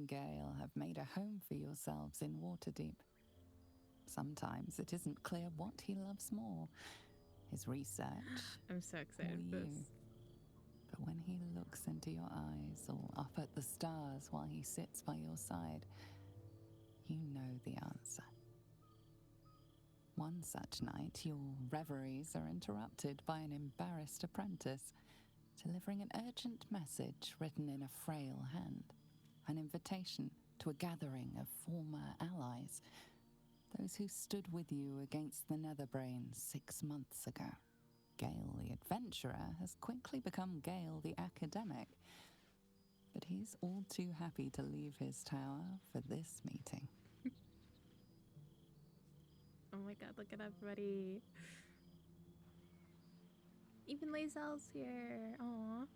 and Gale have made a home for yourselves in Waterdeep. Sometimes it isn't clear what he loves more, his research I'm so or excited for you. this. But when he looks into your eyes or up at the stars while he sits by your side, you know the answer. One such night, your reveries are interrupted by an embarrassed apprentice delivering an urgent message written in a frail hand, an invitation to a gathering of former allies, those who stood with you against the Netherbrain 6 months ago. Gale the adventurer has quickly become Gale the academic, but he's all too happy to leave his tower for this meeting. Oh my god, look at everybody. Even Lae'zel's here. Aww.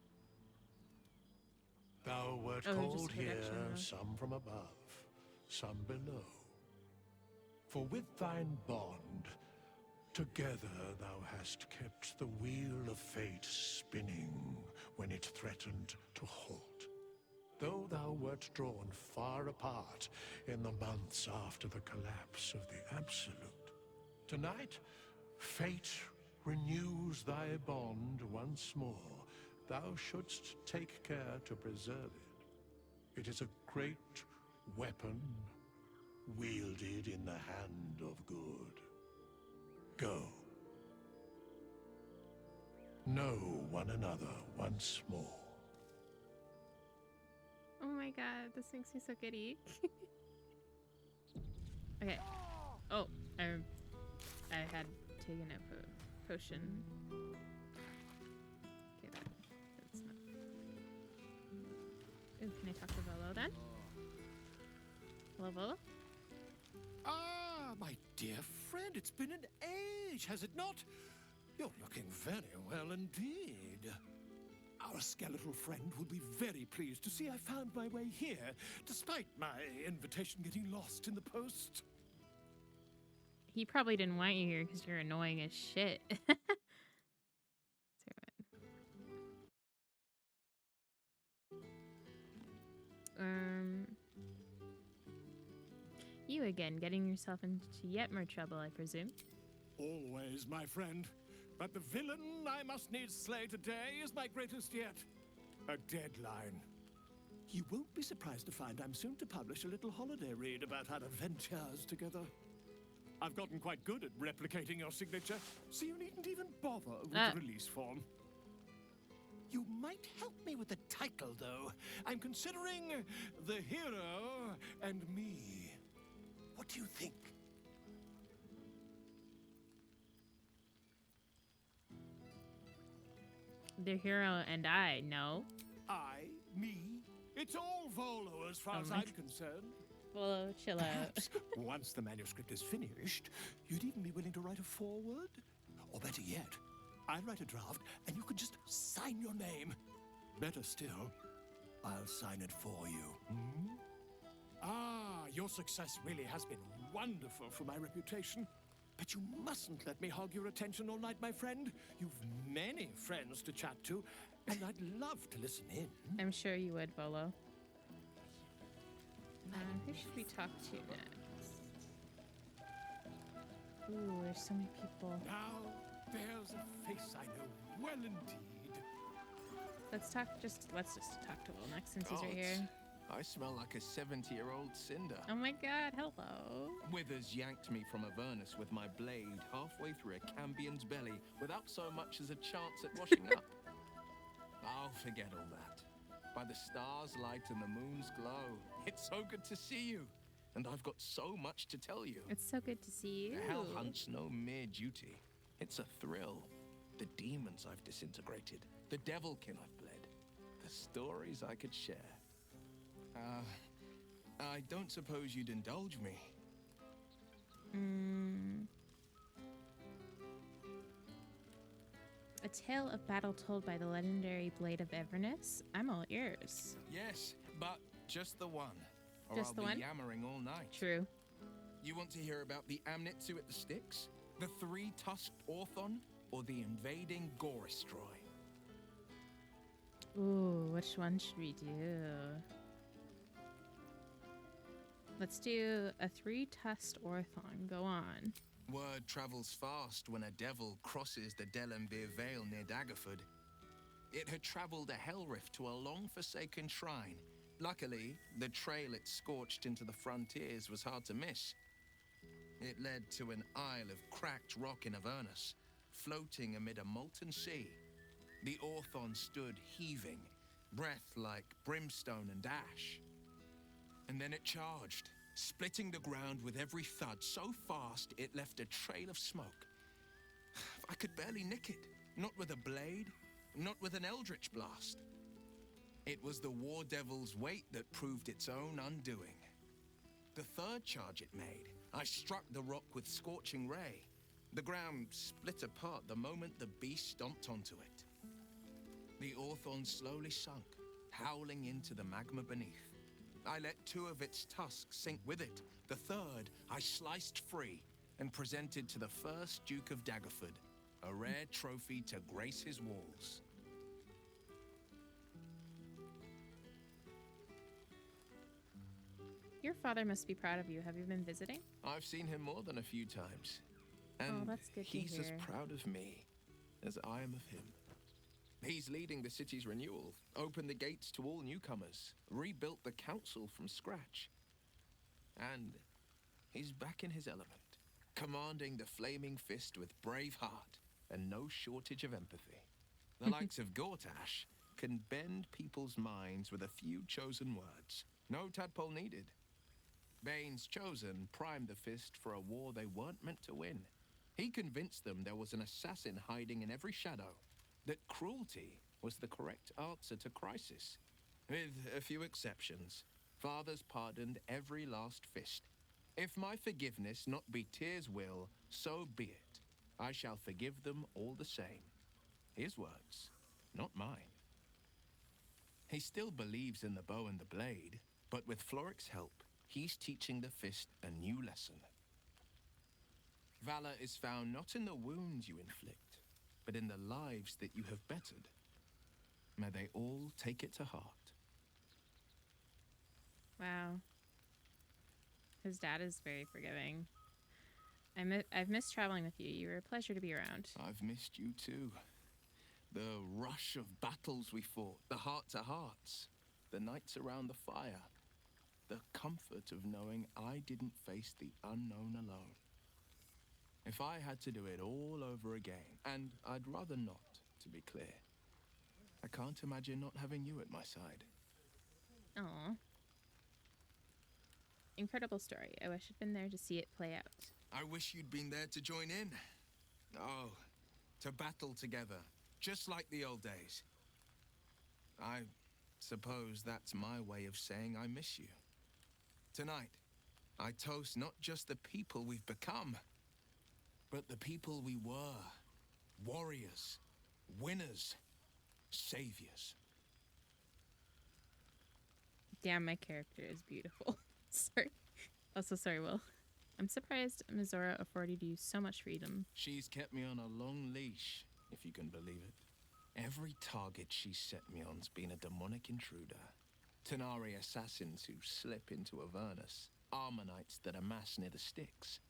Thou wert Oh, called just here, production. some from above, some below. For with thine bond, together thou hast kept the wheel of fate spinning when it threatened to halt. Though thou wert drawn far apart in the months after the collapse of the Absolute, tonight, fate renews thy bond once more. Thou shouldst take care to preserve it. It is a great weapon, wielded in the hand of good. Go. Know one another once more. Oh my god, this makes me so giddy. Okay. Oh, I had taken a potion. Okay, that's not. Ooh, can I talk to Volo then? Hello, Volo? Ah, my dear friend, it's been an age, has it not? You're looking very well indeed. Our skeletal friend will be very pleased to see I found my way here, despite my invitation getting lost in the post. He probably didn't want you here because you're annoying as shit. You again, getting yourself into yet more trouble, I presume. Always, my friend. But the villain I must needs slay today is my greatest yet. A deadline. You won't be surprised to find I'm soon to publish a little holiday read about our adventures together. I've gotten quite good at replicating your signature, so you needn't even bother with the release form. You might help me with the title, though. I'm considering The Hero and Me. What do you think? The hero and I, no. Me? It's all Volo as far as I'm concerned. Volo, chill out. Perhaps, once the manuscript is finished, you'd even be willing to write a foreword? Or better yet, I'll write a draft and you can just sign your name. Better still, I'll sign it for you. Hmm? Ah, your success really has been wonderful for my reputation. But you mustn't let me hog your attention all night, my friend. You've many friends to chat to, and I'd love to listen in. I'm sure you would, Volo. Who should we talk to next? Ooh, there's so many people. Now, there's a face I know well indeed. Let's just talk to Will next since he's right here. I smell like a 70-year-old cinder. Oh my god, hello. Withers yanked me from Avernus with my blade halfway through a Cambion's belly without so much as a chance at washing up. I'll forget all that. By the stars' light and the moon's glow, it's so good to see you. And I've got so much to tell you. It's so good to see you. The Hell Hunt's no mere duty. It's a thrill. The demons I've disintegrated, the devilkin I've bled, the stories I could share. I don't suppose you'd indulge me. A tale of battle told by the legendary Blade of Avernus? I'm all ears. Yes, but just the one. Or Just I'll the be one? yammering all night. True. You want to hear about the Amnitsu at the Styx? The three-tusked Orthon? Or the invading Goristroy? Ooh, which one should we do? Let's do a 3-tusked orthon. Go on. Word travels fast when a devil crosses the Delembir Vale near Daggerford. It had travelled a hell rift to a long-forsaken shrine. Luckily, the trail it scorched into the frontiers was hard to miss. It led to an isle of cracked rock in Avernus, floating amid a molten sea. The Orthon stood heaving, breath like brimstone and ash. And then it charged, splitting the ground with every thud so fast it left a trail of smoke. I could barely nick it, not with a blade, not with an eldritch blast. It was the war devil's weight that proved its own undoing. The third charge it made, I struck the rock with scorching ray. The ground split apart the moment the beast stomped onto it. The Orthon slowly sunk, howling into the magma beneath. I let 2 of its tusks sink with it. The third I sliced free and presented to the first Duke of Daggerford, a rare trophy to grace his walls. Your father must be proud of you. Have you been visiting? I've seen him more than a few times. And that's good to he's as hear. proud of me as I am of him. He's leading the city's renewal, opened the gates to all newcomers, rebuilt the council from scratch. And he's back in his element, commanding the Flaming Fist with brave heart and no shortage of empathy. The likes of Gortash can bend people's minds with a few chosen words. No tadpole needed. Bane's Chosen primed the Fist for a war they weren't meant to win. He convinced them there was an assassin hiding in every shadow, that cruelty was the correct answer to crisis. With a few exceptions, fathers pardoned every last fist. If my forgiveness not be Tyr's will, so be it. I shall forgive them all the same. His words, not mine. He still believes in the bow and the blade, but with Floric's help, he's teaching the fist a new lesson. Valor is found not in the wounds you inflict, but in the lives that you have bettered. May they all take it to heart. Wow. His dad is very forgiving. I've missed traveling with you. You were a pleasure to be around. I've missed you too. The rush of battles we fought, the heart-to-hearts, the nights around the fire, the comfort of knowing I didn't face the unknown alone. If I had to do it all over again, and I'd rather not, to be clear, I can't imagine not having you at my side. Aw. Incredible story. I wish I'd been there to see it play out. I wish you'd been there to join in. Oh, to battle together, just like the old days. I suppose that's my way of saying I miss you. Tonight, I toast not just the people we've become, but the people we were. Warriors, winners, saviors. Damn, my character is beautiful. Sorry. Also, sorry, Will. I'm surprised Mizora afforded you so much freedom. She's kept me on a long leash, if you can believe it. Every target she's set me on's been a demonic intruder. Tenari assassins who slip into Avernus. Armonites that amass near the sticks.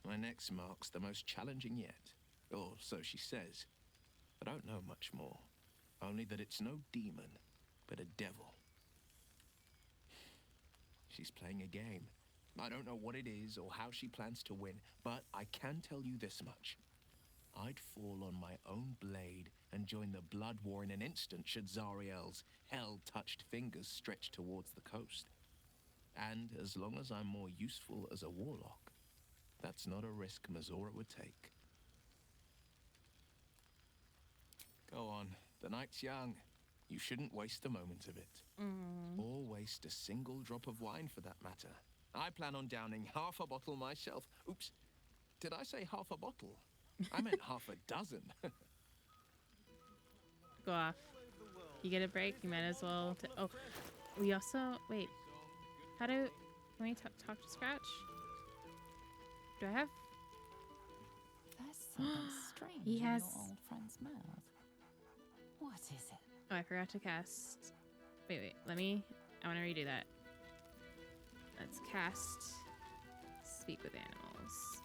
My next mark's the most challenging yet. Or so she says. I don't know much more. Only that it's no demon, but a devil. She's playing a game. I don't know what it is or how she plans to win, but I can tell you this much. I'd fall on my own blade and join the blood war in an instant should Zariel's hell-touched fingers stretch towards the coast. And as long as I'm more useful as a warlock, that's not a risk Mizora would take. Go on, the night's young. You shouldn't waste a moment of it. Or waste a single drop of wine for that matter. I plan on downing half a bottle myself. Oops, did I say half a bottle? I meant half a dozen. Go off. You get a break, you might as well. Oh, we also. Wait. How do. Can we talk to Scratch? Do I have. There's something strange He in has- your old friend's mouth. What is it? Oh, I forgot to cast. Wait. Let me. I want to redo that. Let's cast Speak with Animals.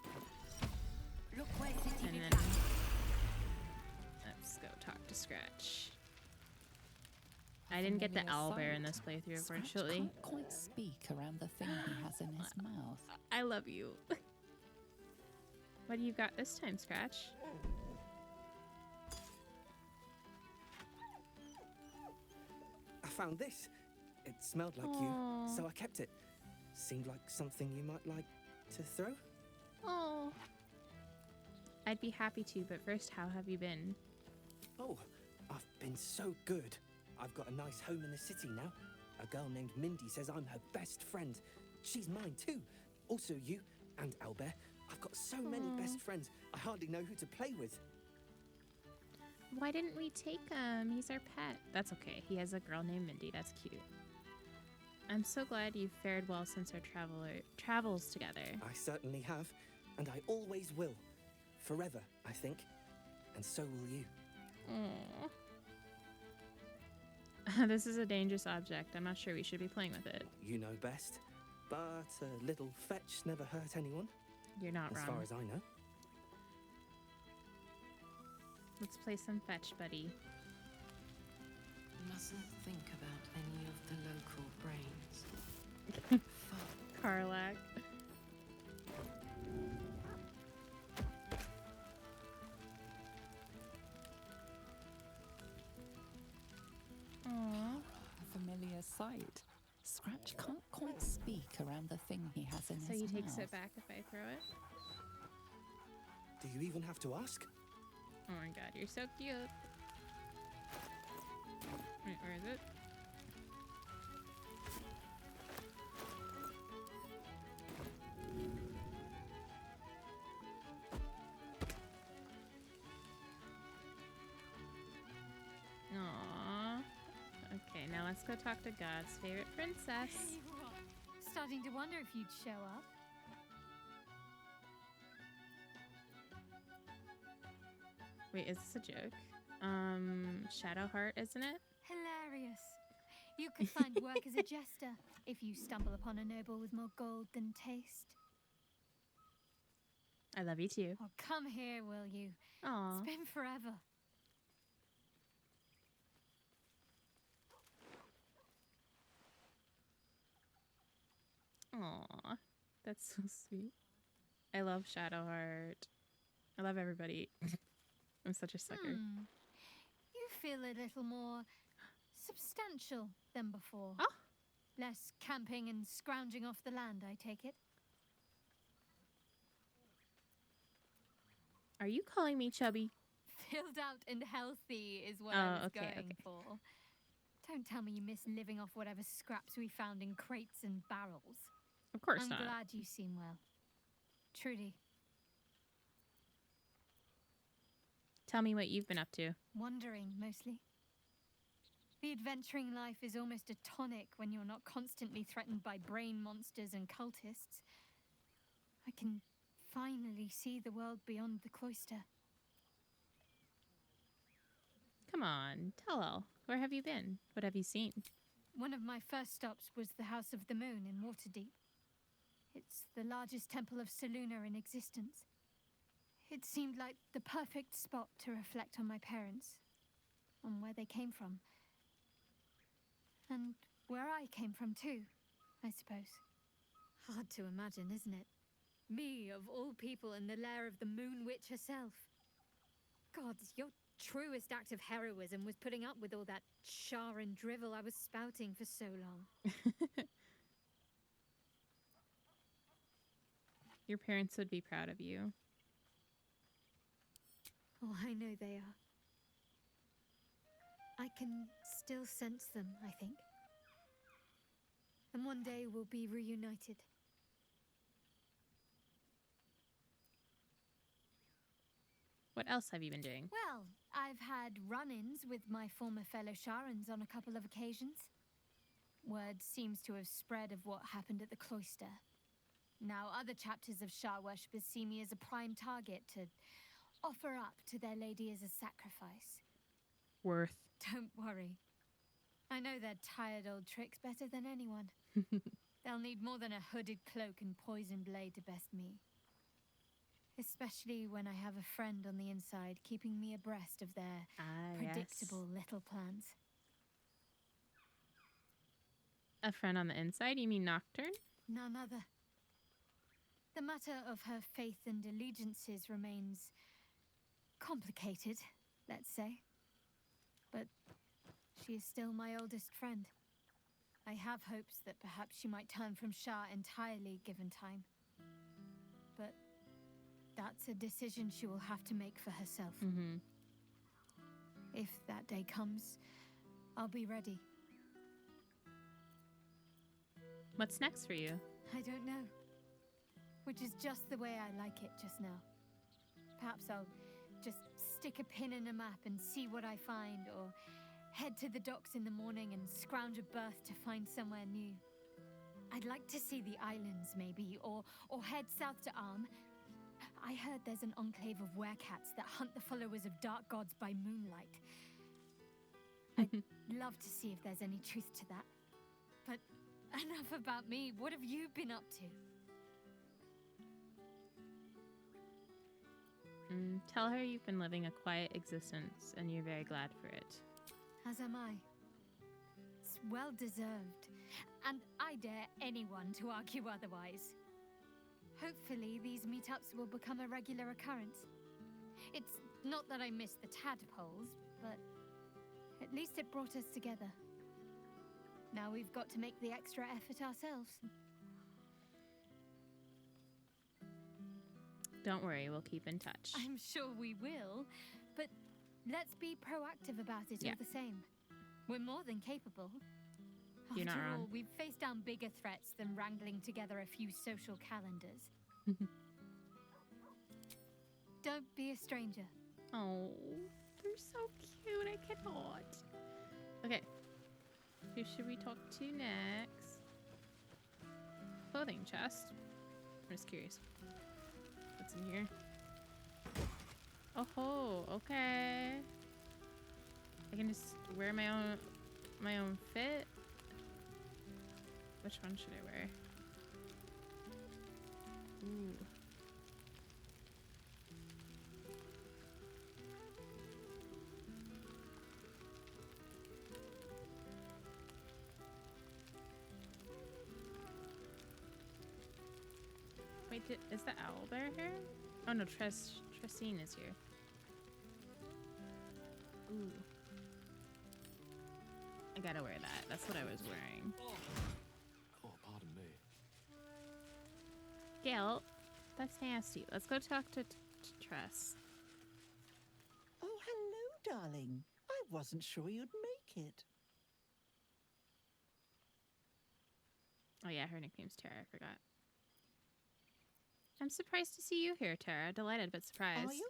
And then let's go talk to Scratch. I didn't get the owlbear in this playthrough, Scratch unfortunately. can't quite speak around the thing he has in his mouth. I love you. What do you got this time, Scratch? I found this. It smelled like you, so I kept it. Seemed like something you might like to throw. Oh. I'd be happy to, but first, how have you been? Oh, I've been so good. I've got a nice home in the city now. A girl named Mindy says I'm her best friend. She's mine too. Also you and Owlbear. I've got so many best friends, I hardly know who to play with. Why didn't we take him? He's our pet. That's okay. He has a girl named Mindy. That's cute. I'm so glad you've fared well since our travels together. I certainly have, and I always will. Forever, I think. And so will you. Aww. This is a dangerous object. I'm not sure we should be playing with it. You know best. But a little fetch never hurt anyone. You're not wrong. As far as I know. Let's play some fetch, buddy. Mustn't think about any of the local brains. Fuck. Karlak. Aww. A familiar sight. Scratch can't quite speak around the thing he has in So his he mouth. takes it back if I throw it? Do you even have to ask? Oh my god, you're so cute. Wait, where is it? Aww. Okay, now let's go talk to God's favorite princess. Starting to wonder if you'd show up. Wait, is this a joke? Shadowheart, isn't it? Hilarious. You could find work as a jester if you stumble upon a noble with more gold than taste. I love you too. Oh, come here, will you? Aww. It's been forever. Aww. That's so sweet. I love Shadowheart. I love everybody. I'm such a sucker. You feel a little more substantial than before. Oh. Less camping and scrounging off the land, I take it. Are you calling me chubby? Filled out and healthy is what Oh, I was okay, going for. Don't tell me you miss living off whatever scraps we found in crates and barrels. Of course I'm not. glad you seem well. Truly. Tell me what you've been up to. Wandering, mostly. The adventuring life is almost a tonic when you're not constantly threatened by brain monsters and cultists. I can finally see the world beyond the cloister. Come on, tell all. Where have you been? What have you seen? One of my first stops was the House of the Moon in Waterdeep. It's the largest temple of Selûne in existence. It seemed like the perfect spot to reflect on my parents, on where they came from. And where I came from too, I suppose. Hard to imagine, isn't it? Me, of all people, in the lair of the Moon Witch herself. God, your truest act of heroism was putting up with all that char and drivel I was spouting for so long. Your parents would be proud of you. Oh, I know they are. I can still sense them, I think. And one day we'll be reunited. What else have you been doing? Well, I've had run-ins with my former fellow Sharans on a couple of occasions. Word seems to have spread of what happened at the cloister. Now other chapters of Shar worshippers see me as a prime target to offer up to their lady as a sacrifice. Worth. Don't worry. I know their tired old tricks better than anyone. They'll need more than a hooded cloak and poison blade to best me. Especially when I have a friend on the inside keeping me abreast of their predictable little plans. A friend on the inside? You mean Nocturne? None other. The matter of her faith and allegiances remains complicated, let's say. But she is still my oldest friend. I have hopes that perhaps she might turn from Shah entirely given time. But that's a decision she will have to make for herself. Mm-hmm. If that day comes, I'll be ready. What's next for you? I don't know. Which is just the way I like it just now. Perhaps I'll just stick a pin in a map and see what I find, or head to the docks in the morning and scrounge a berth to find somewhere new. I'd like to see the islands, maybe, or head south to Arm. I heard there's an enclave of werecats that hunt the followers of dark gods by moonlight. I'd love to see if there's any truth to that. But enough about me. What have you been up to? Tell her you've been living a quiet existence and you're very glad for it. As am I. It's well deserved, and I dare anyone to argue otherwise. Hopefully, these meetups will become a regular occurrence. It's not that I miss the tadpoles, but at least it brought us together. Now we've got to make the extra effort ourselves. Don't worry, we'll keep in touch. I'm sure we will, but let's be proactive about it all the same. We're more than capable. You're not After wrong. all, we've faced down bigger threats than wrangling together a few social calendars. Don't be a stranger. Oh, they're so cute. I cannot. Okay. Who should we talk to next? Clothing chest. I'm just curious. What's in here? Oh, okay. I can just wear my own fit. Which one should I wear? Ooh. Wait, is the owlbear here? Oh no, Tressine is here. Ooh. I gotta wear that. That's what I was wearing. Oh, pardon me. Gail, that's nasty. Let's go talk to Tress. Oh, hello, darling. I wasn't sure you'd make it. Oh yeah, her nickname's Tara. I forgot. I'm surprised to see you here, Tara. Delighted but surprised. Are you?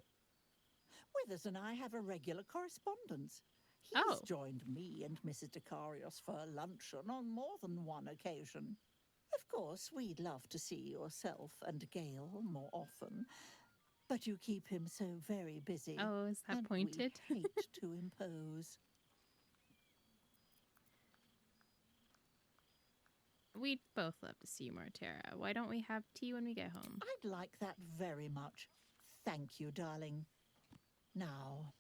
Withers and I have a regular correspondence. He's Oh. joined me and Mrs. Decarios for luncheon on more than one occasion. Of course, we'd love to see yourself and Gale more often, but you keep him so very busy. Oh, is that and pointed? We hate to impose. We'd both love to see you more, Tara. Why don't we have tea when we get home? I'd like that very much. Thank you, darling. Now,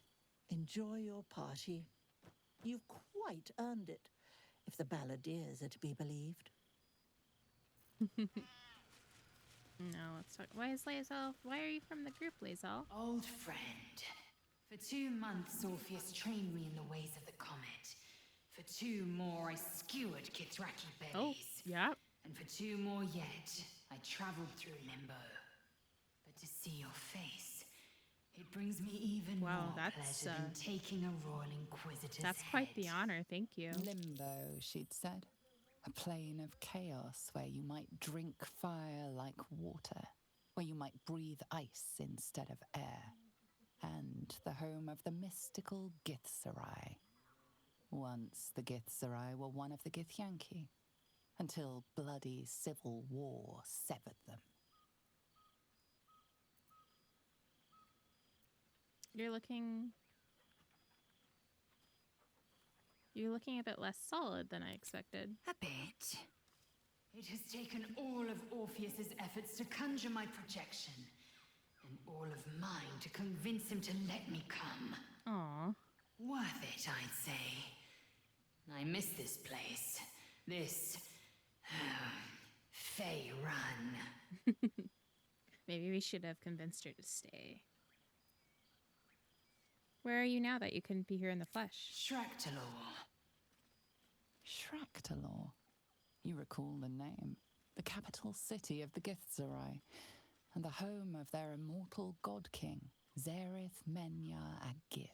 enjoy your party. You've quite earned it, if the balladeers are to be believed. No, let's talk. Why are you from the group, Lae'zel? Old friend. For 2 months, Orpheus trained me in the ways of the comet. For 2 more, I skewered Kithraki bellies. Oh, yeah. And for 2 more yet, I traveled through Limbo. But to see your face, it brings me even Wow, more that's, pleasure than taking a royal inquisitor's That's quite the head. honor. Thank you. Limbo, she'd said. A plane of chaos where you might drink fire like water, where you might breathe ice instead of air, and the home of the mystical Githzerai. Once the Githzerai were one of the Githyanki, until bloody civil war severed them. You're looking a bit less solid than I expected. A bit. It has taken all of Orpheus's efforts to conjure my projection, and all of mine to convince him to let me come. Aw. Worth it, I'd say. I miss this place. This... Fey Run. Maybe we should have convinced her to stay. Where are you now that you couldn't be here in the flesh? Shractalor. Shractalor. You recall the name. The capital city of the Githzerai, and the home of their immortal god king, Zareth Menya Agith.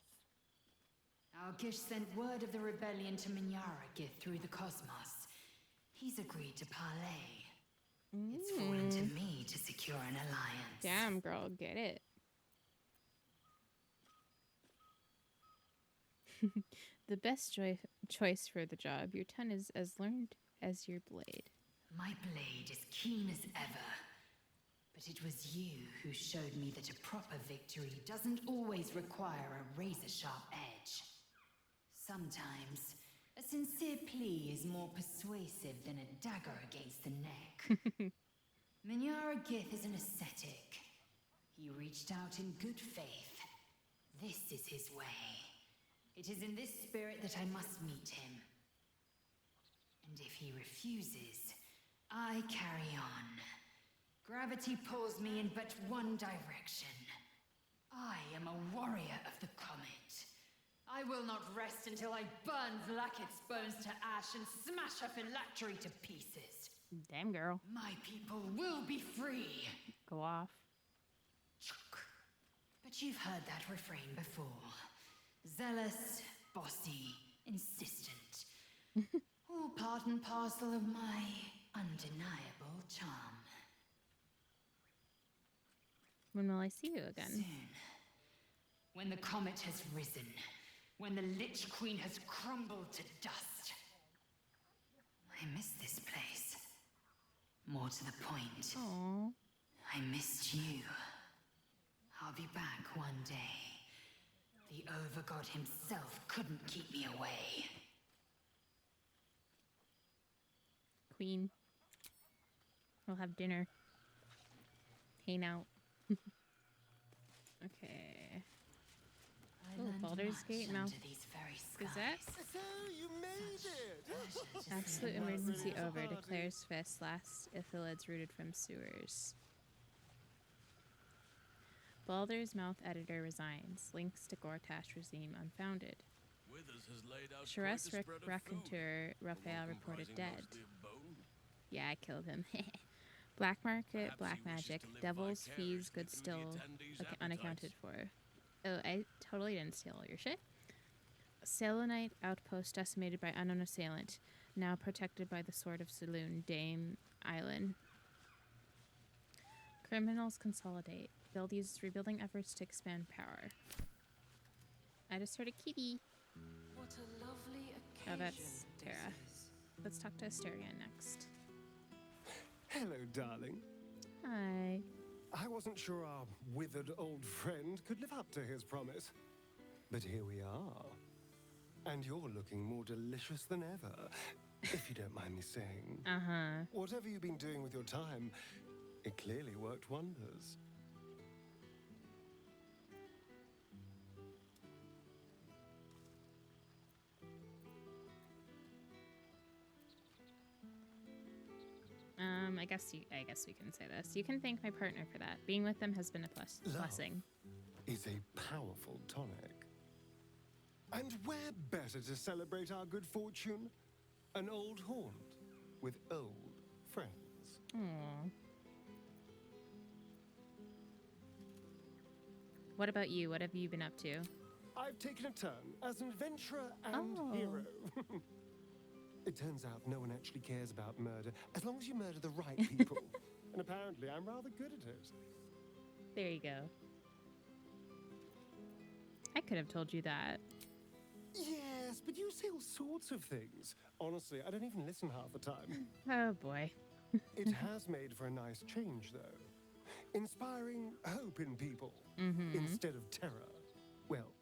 Our Gish sent word of the rebellion to Minyaragith through the cosmos. He's agreed to parley. It's fallen to me to secure an alliance. Damn, girl, get it. The best choice for the job. Your tongue is as learned as your blade. My blade is keen as ever. But it was you who showed me that a proper victory doesn't always require a razor-sharp edge. Sometimes, a sincere plea is more persuasive than a dagger against the neck. Minyaragith is an ascetic. He reached out in good faith. This is his way. It is in this spirit that I must meet him. And if he refuses, I carry on. Gravity pulls me in but one direction. I am a warrior of the comet. I will not rest until I burn Vlaakith's bones to ash and smash her phylactery to pieces. Damn, girl. My people will be free. Go off. But you've heard that refrain before. Zealous, bossy, insistent. All part and parcel of my undeniable charm. When will I see you again? Soon. When the comet has risen. When the Lich Queen has crumbled to dust. I miss this place. More to the point. Aww. I missed you. I'll be back one day. The Overgod himself couldn't keep me away. Queen. We'll have dinner. Hang out. Okay. Oh, Baldur's Gate mouth. Gazette? So you made it! Absolute emergency over. Declares Fist. Last Ithilids rooted from sewers. Baldur's Mouth editor resigns. Links to Gortash regime unfounded. Sharess raconteur Raphael reported dead. Yeah, I killed him. Black market, black magic. Devil's fees, good still unaccounted for. Oh, I totally didn't steal all your shit. Selenite outpost decimated by unknown assailant. Now protected by the Sword of Saloon, Dame Island. Criminals consolidate. Build uses rebuilding efforts to expand power. I just heard a kitty. What a lovely occasion. Oh, that's Terra. Let's talk to Asteria next. Hello, darling. Hi. I wasn't sure our withered old friend could live up to his promise. But here we are. And you're looking more delicious than ever, if you don't mind me saying. Uh-huh. Whatever you've been doing with your time, it clearly worked wonders. I guess we can say this. You can thank my partner for that. Being with them has been a blessing. Is a powerful tonic. And where better to celebrate our good fortune? An old haunt with old friends. Aww. What about you? What have you been up to? I've taken a turn as an adventurer and hero. It turns out no one actually cares about murder as long as you murder the right people. And apparently I'm rather good at it. There you go. I could have told you that. Yes, but you say all sorts of things. Honestly, I don't even listen half the time. Oh boy. It has made for a nice change, though. Inspiring hope in people instead of terror. Well,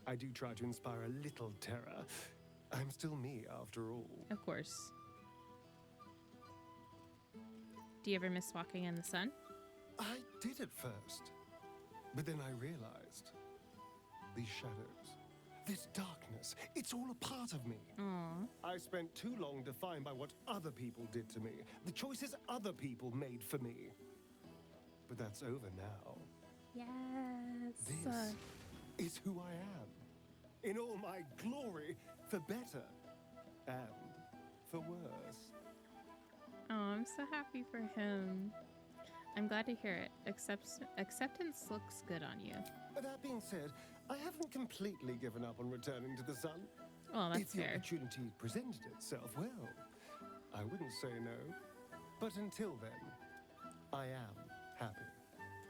I do try to inspire a little terror. I'm still me, after all. Of course. Do you ever miss walking in the sun? I did at first, but then I realized these shadows, this darkness, it's all a part of me. Aww. I spent too long defined by what other people did to me, the choices other people made for me. But that's over now. Yes. This is who I am. In all my glory, for better and for worse. Oh, I'm so happy for him. I'm glad to hear it. Acceptance looks good on you. That being said, I haven't completely given up on returning to the sun. Well, that's if the fair. opportunity presented itself, well, I wouldn't say no. But until then, I am happy.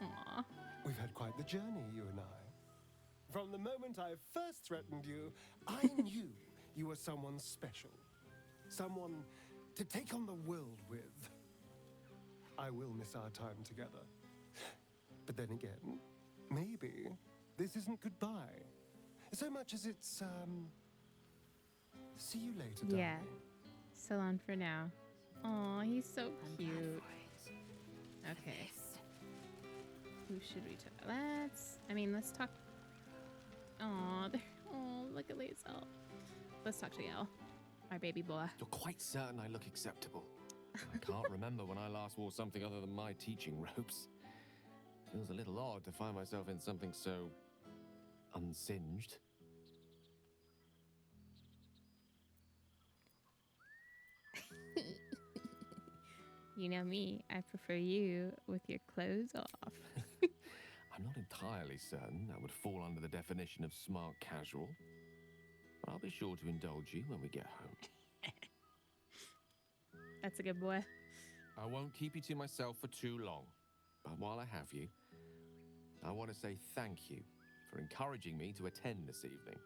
Aw. We've had quite the journey, you and I. From the moment I first threatened you, I knew you were someone special. Someone to take on the world with. I will miss our time together. But then again, maybe this isn't goodbye. So much as it's, see you later, Yeah. darling. So long for now. Aw, he's so cute. Okay. Who should we talk? Let's talk. Aw, look at Lae'zel. Let's talk to Yale, our baby boy. You're quite certain I look acceptable. I can't remember when I last wore something other than my teaching robes. Feels a little odd to find myself in something so unsinged. You know me, I prefer you with your clothes off. I'm not entirely certain that would fall under the definition of smart casual. But I'll be sure to indulge you when we get home. That's a good boy. I won't keep you to myself for too long. But while I have you, I want to say thank you for encouraging me to attend this evening.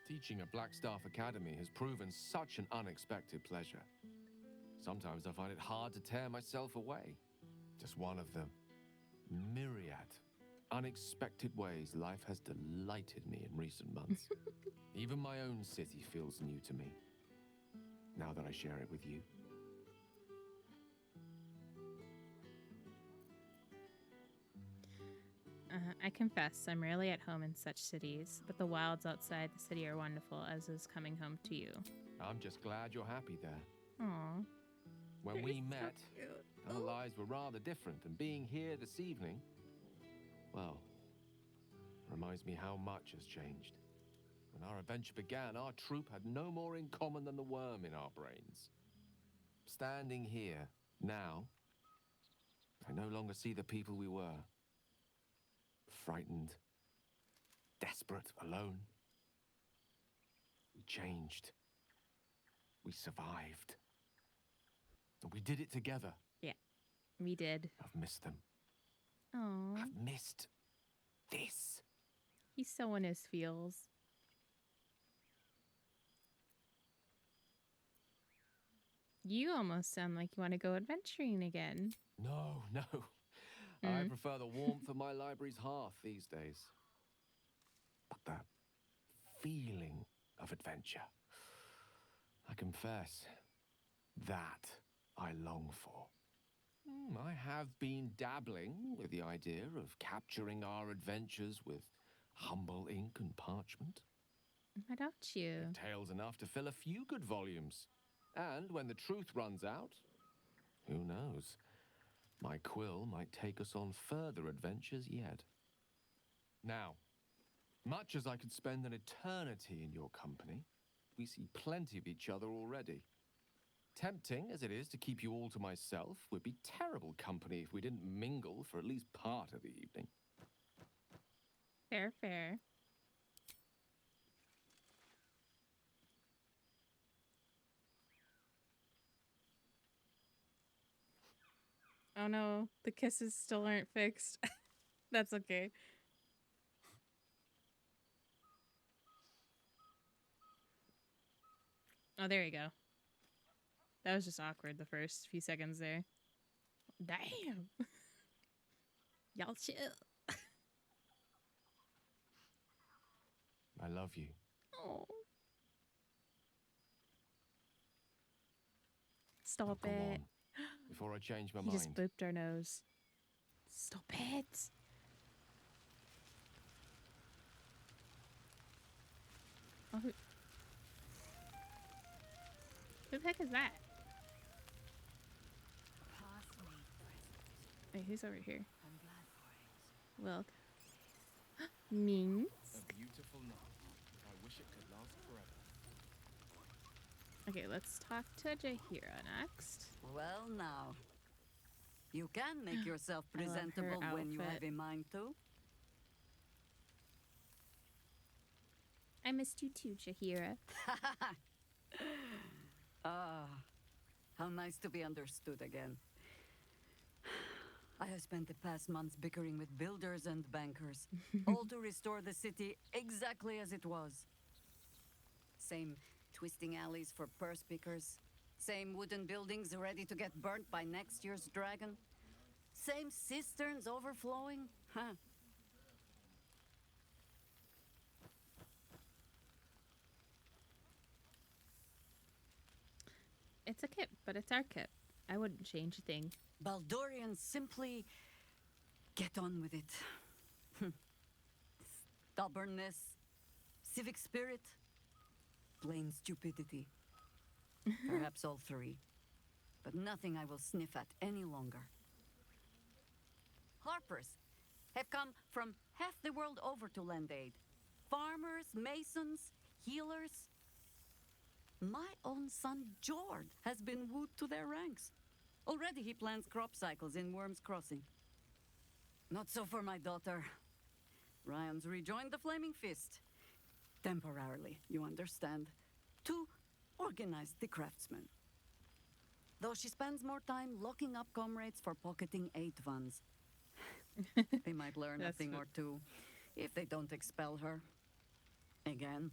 Teaching at Blackstaff Academy has proven such an unexpected pleasure. Sometimes I find it hard to tear myself away. Just one of the myriad unexpected ways life has delighted me in recent months. Even my own city feels new to me, now that I share it with you. I confess, I'm rarely at home in such cities, but the wilds outside the city are wonderful, as is coming home to you. I'm just glad you're happy there. Aw. When we met, our lives were rather different, and being here this evening, well, reminds me how much has changed. When our adventure began, our troop had no more in common than the worm in our brains. Standing here, now, I no longer see the people we were. Frightened, desperate, alone. We changed. We survived. And we did it together. Yeah, we did. I've missed them. Aw. I've missed this. He's so in his feels. You almost sound like you want to go adventuring again. No. I prefer the warmth of my library's hearth these days. But that feeling of adventure, I confess, that I long for. I have been dabbling with the idea of capturing our adventures with humble ink and parchment. Why don't you? Tales enough to fill a few good volumes. And when the truth runs out, who knows? My quill might take us on further adventures yet. Now, much as I could spend an eternity in your company, we see plenty of each other already. Tempting as it is to keep you all to myself, would be terrible company if we didn't mingle for at least part of the evening. Fair, fair. Oh no, the kisses still aren't fixed. That's okay. Oh, there you go. That was just awkward the first few seconds there. Damn. Y'all chill. I love you. Oh. Stop Go it. on, before I change my He just mind. booped our nose. Stop it. Oh, who the heck is that? Wait, who's over here? Well, Minsk. A beautiful night. I wish it could last forever. Okay, let's talk to Jahira next. Well, now. You can make yourself I love her presentable when you have outfit. a mind to. I missed you too, Jahira. Ah, how nice to be understood again. I have spent the past months bickering with builders and bankers, all to restore the city exactly as it was. Same twisting alleys for purse pickers, same wooden buildings ready to get burnt by next year's dragon, same cisterns overflowing, huh? It's a kip, but it's our kip. I wouldn't change a thing. Baldurians simply get on with it. Stubbornness, civic spirit, plain stupidity. Perhaps all three. But nothing I will sniff at any longer. Harpers have come from half the world over to lend aid. Farmers, masons, healers. My own son, Jord, has been wooed to their ranks. Already he plans crop cycles in Worm's Crossing. Not so for my daughter. Ryan's rejoined the Flaming Fist. Temporarily, you understand. To organize the craftsmen. Though she spends more time locking up comrades for pocketing aid funds. They might learn a That's thing fa- or two if they don't expel her. Again.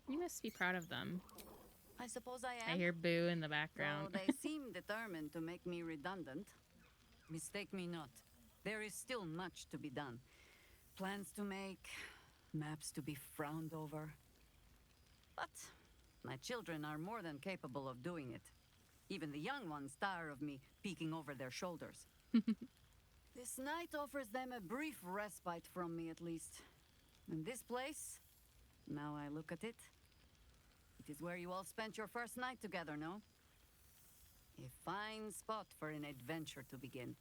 You must be proud of them. I suppose I am. I hear boo in the Though background. they seem determined to make me redundant. Mistake me not. There is still much to be done. Plans to make, maps to be frowned over. But my children are more than capable of doing it. Even the young ones tire of me peeking over their shoulders. This night offers them a brief respite from me, at least. And this place, now I look at it, it is where you all spent your first night together, no? A fine spot for an adventure to begin.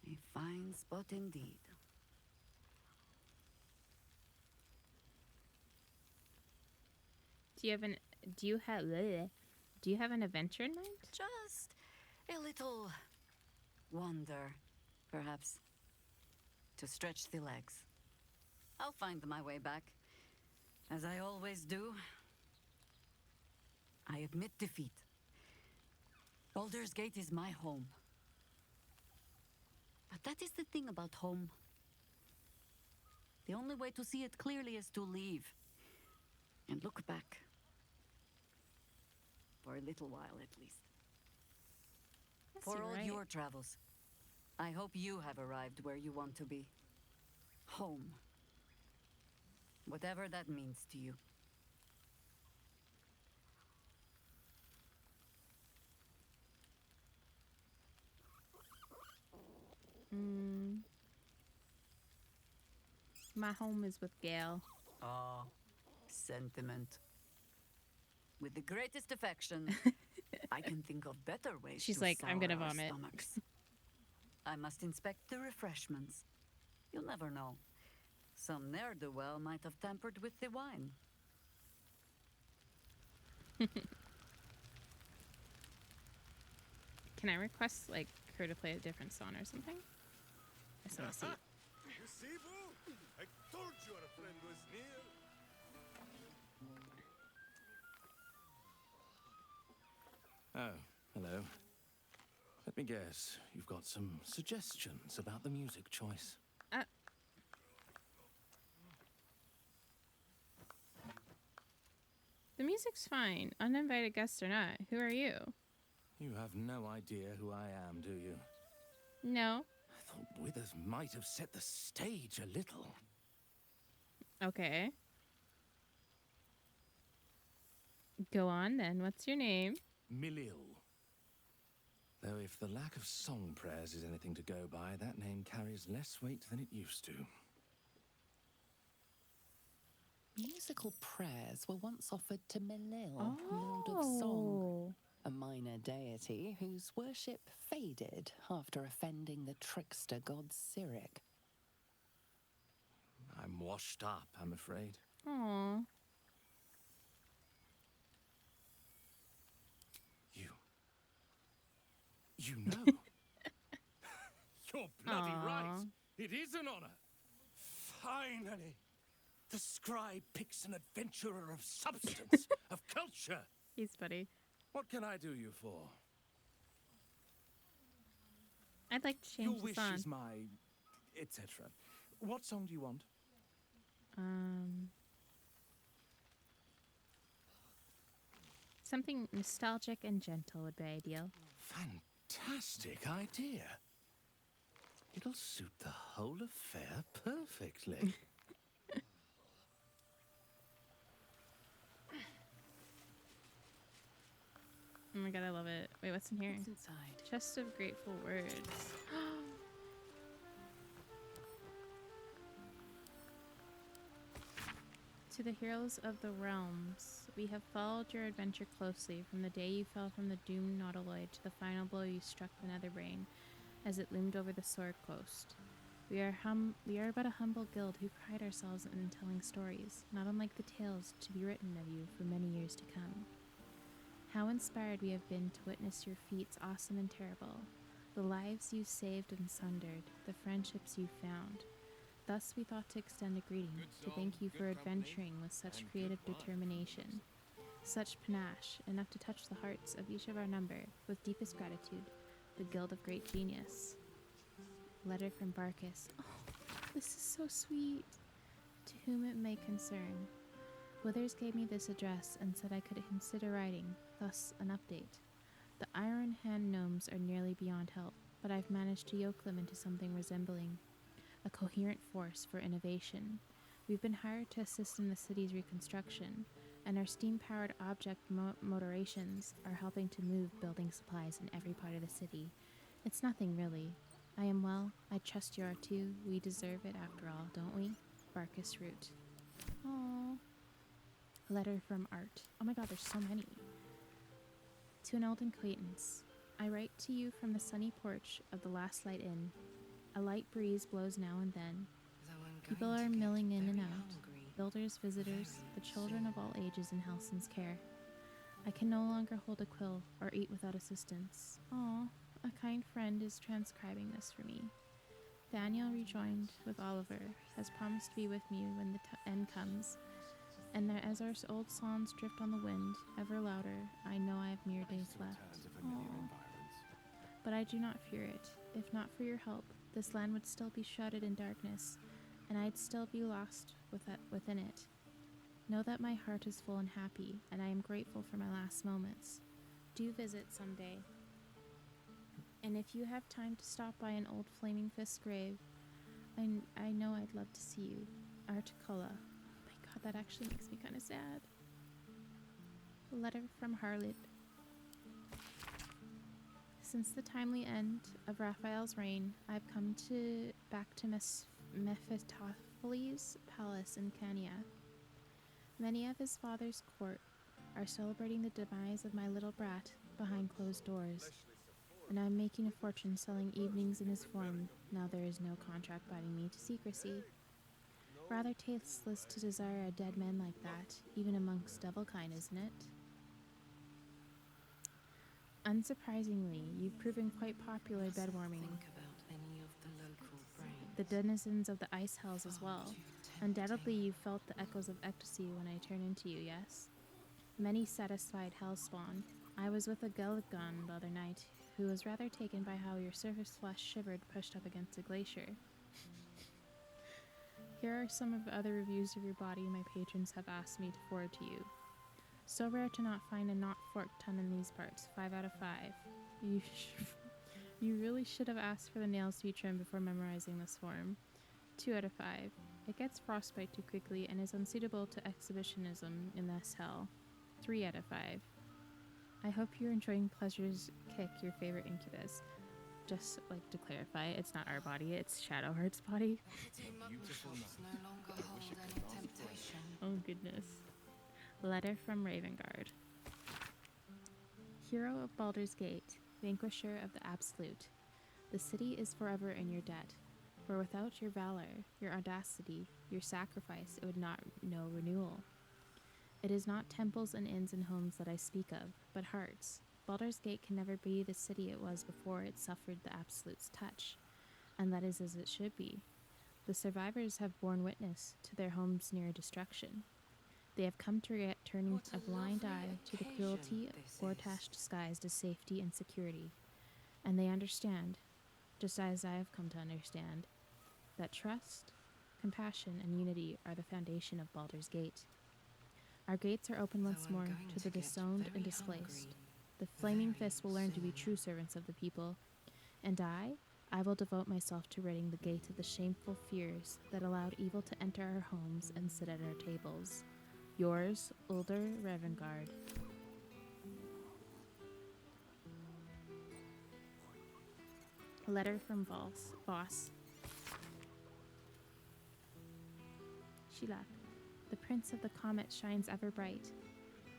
A fine spot indeed. Do you have an adventure in mind? Just a little wander, perhaps. To stretch the legs. I'll find my way back, as I always do. I admit defeat. Baldur's Gate is my home. But that is the thing about home. The only way to see it clearly is to leave. And look back. For a little while, at least. Yes, For you're all right. your travels, I hope you have arrived where you want to be. Home. Whatever that means to you. My home is with Gale. Ah, sentiment. With the greatest affection, I can think of better ways She's to like, I'm gonna sour our vomit. stomachs. I must inspect the refreshments. You'll never know. Some ne'er-do-well might have tampered with the wine. Can I request like her to play a different song or something? I just want to see. You see, Boo? I told you our friend was near. Oh, hello. Let me guess, you've got some suggestions about the music choice. The music's fine, uninvited guests or not. Who are you? You have no idea who I am, do you? No. I thought Withers might have set the stage a little. Okay. Go on then. What's your name? Milil. Though if the lack of song prayers is anything to go by, that name carries less weight than it used to. Musical prayers were once offered to Melil, Lord of Song, a minor deity whose worship faded after offending the trickster god Cyric. I'm washed up, I'm afraid. Aw. You know. You're bloody Aw. right. It is an honor. Finally, the scribe picks an adventurer of substance, of culture. He's funny. What can I do you for? I'd like to change Your the wish song. is my... etc. What song do you want? Something nostalgic and gentle would be ideal. Fantastic idea. It'll suit the whole affair perfectly. Oh my god, I love it. Wait, what's in here? What's inside? Chest of grateful words. To the heroes of the realms, we have followed your adventure closely from the day you fell from the doomed nautiloid to the final blow you struck the Netherbrain as it loomed over the Sword Coast. We are but a humble guild who pride ourselves in telling stories, not unlike the tales to be written of you for many years to come. How inspired we have been to witness your feats awesome and terrible, the lives you saved and sundered, the friendships you found. Thus we thought to extend a greeting, to thank you for adventuring with such creative determination, such panache, enough to touch the hearts of each of our number with deepest gratitude, the Guild of Great Genius. Letter from Barkus. Oh, this is so sweet. To whom it may concern. Withers gave me this address and said I could consider writing, thus an update. The Iron Hand gnomes are nearly beyond help, but I've managed to yoke them into something resembling a coherent force for innovation. We've been hired to assist in the city's reconstruction, and our steam-powered object motorations are helping to move building supplies in every part of the city. It's nothing, really. I am well. I trust you are too. We deserve it after all, don't we? Barkus Root. Aww. Letter from Art. Oh my god, there's so many. To an old acquaintance. I write to you from the sunny porch of the Last Light Inn. A light breeze blows now and then. People are milling in and out. Builders, visitors, the children of all ages in Helson's care. I can no longer hold a quill or eat without assistance. Aw, a kind friend is transcribing this for me. Daniel, rejoined with Oliver, has promised to be with me when the end comes. And as our old songs drift on the wind, ever louder, I know I have mere days left. Aww. But I do not fear it. If not for your help, this land would still be shrouded in darkness, and I'd still be lost within it. Know that my heart is full and happy, and I am grateful for my last moments. Do visit someday. And if you have time to stop by an old Flaming Fist grave, I know I'd love to see you. Articola. Oh my god, that actually makes me kind of sad. A letter from Harlot. Since the timely end of Raphael's reign, I've come back to Mephistopheles' palace in Cania. Many of his father's court are celebrating the demise of my little brat behind closed doors, and I'm making a fortune selling evenings in his form now there is no contract binding me to secrecy. Rather tasteless to desire a dead man like that, even amongst devil kind, isn't it? Unsurprisingly, you've proven quite popular bedwarming. The denizens of the ice hells as well. Undoubtedly, you felt the echoes of ecstasy when I turned into you, yes? Many satisfied hellspawn. I was with a Gelgon the other night, who was rather taken by how your surface flesh shivered pushed up against a glacier. Here are some of the other reviews of your body my patrons have asked me to forward to you. So rare to not find a not forked tongue in these parts. 5 out of 5. You really should have asked for the nails to be trimmed before memorizing this form. 2 out of 5. It gets frostbite too quickly and is unsuitable to exhibitionism in this hell. 3 out of 5. I hope you're enjoying Pleasure's Kick, your favorite incubus. Just like to clarify, it's not our body, it's Shadowheart's body. Oh goodness. Letter from Ravengard. Hero of Baldur's Gate, vanquisher of the Absolute, the city is forever in your debt, for without your valor, your audacity, your sacrifice, it would not know renewal. It is not temples and inns and homes that I speak of, but hearts. Baldur's Gate can never be the city it was before it suffered the Absolute's touch, and that is as it should be. The survivors have borne witness to their homes near destruction. They have come to regret turning a blind eye to the cruelty Gortash disguised as safety and security, and they understand, just as I have come to understand, that trust, compassion, and unity are the foundation of Baldur's Gate. Our gates are open once more to the disowned and displaced. The Flaming Fists will learn to be true servants of the people, and I will devote myself to ridding the gate of the shameful fears that allowed evil to enter our homes and sit at our tables. Yours, Ulder Ravengard. Letter from Voss. Sheila. The prince of the comet shines ever bright.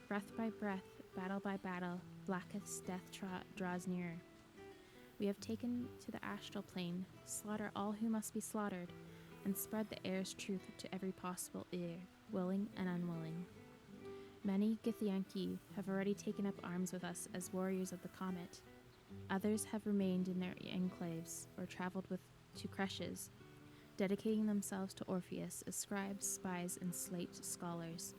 Breath by breath, battle by battle, blackest death draws nearer. We have taken to the astral plane, slaughter all who must be slaughtered, and spread the air's truth to every possible ear, willing and unwilling. Many Githyanki have already taken up arms with us as warriors of the comet. Others have remained in their enclaves or traveled to creches, dedicating themselves to Orpheus as scribes, spies, and slate scholars.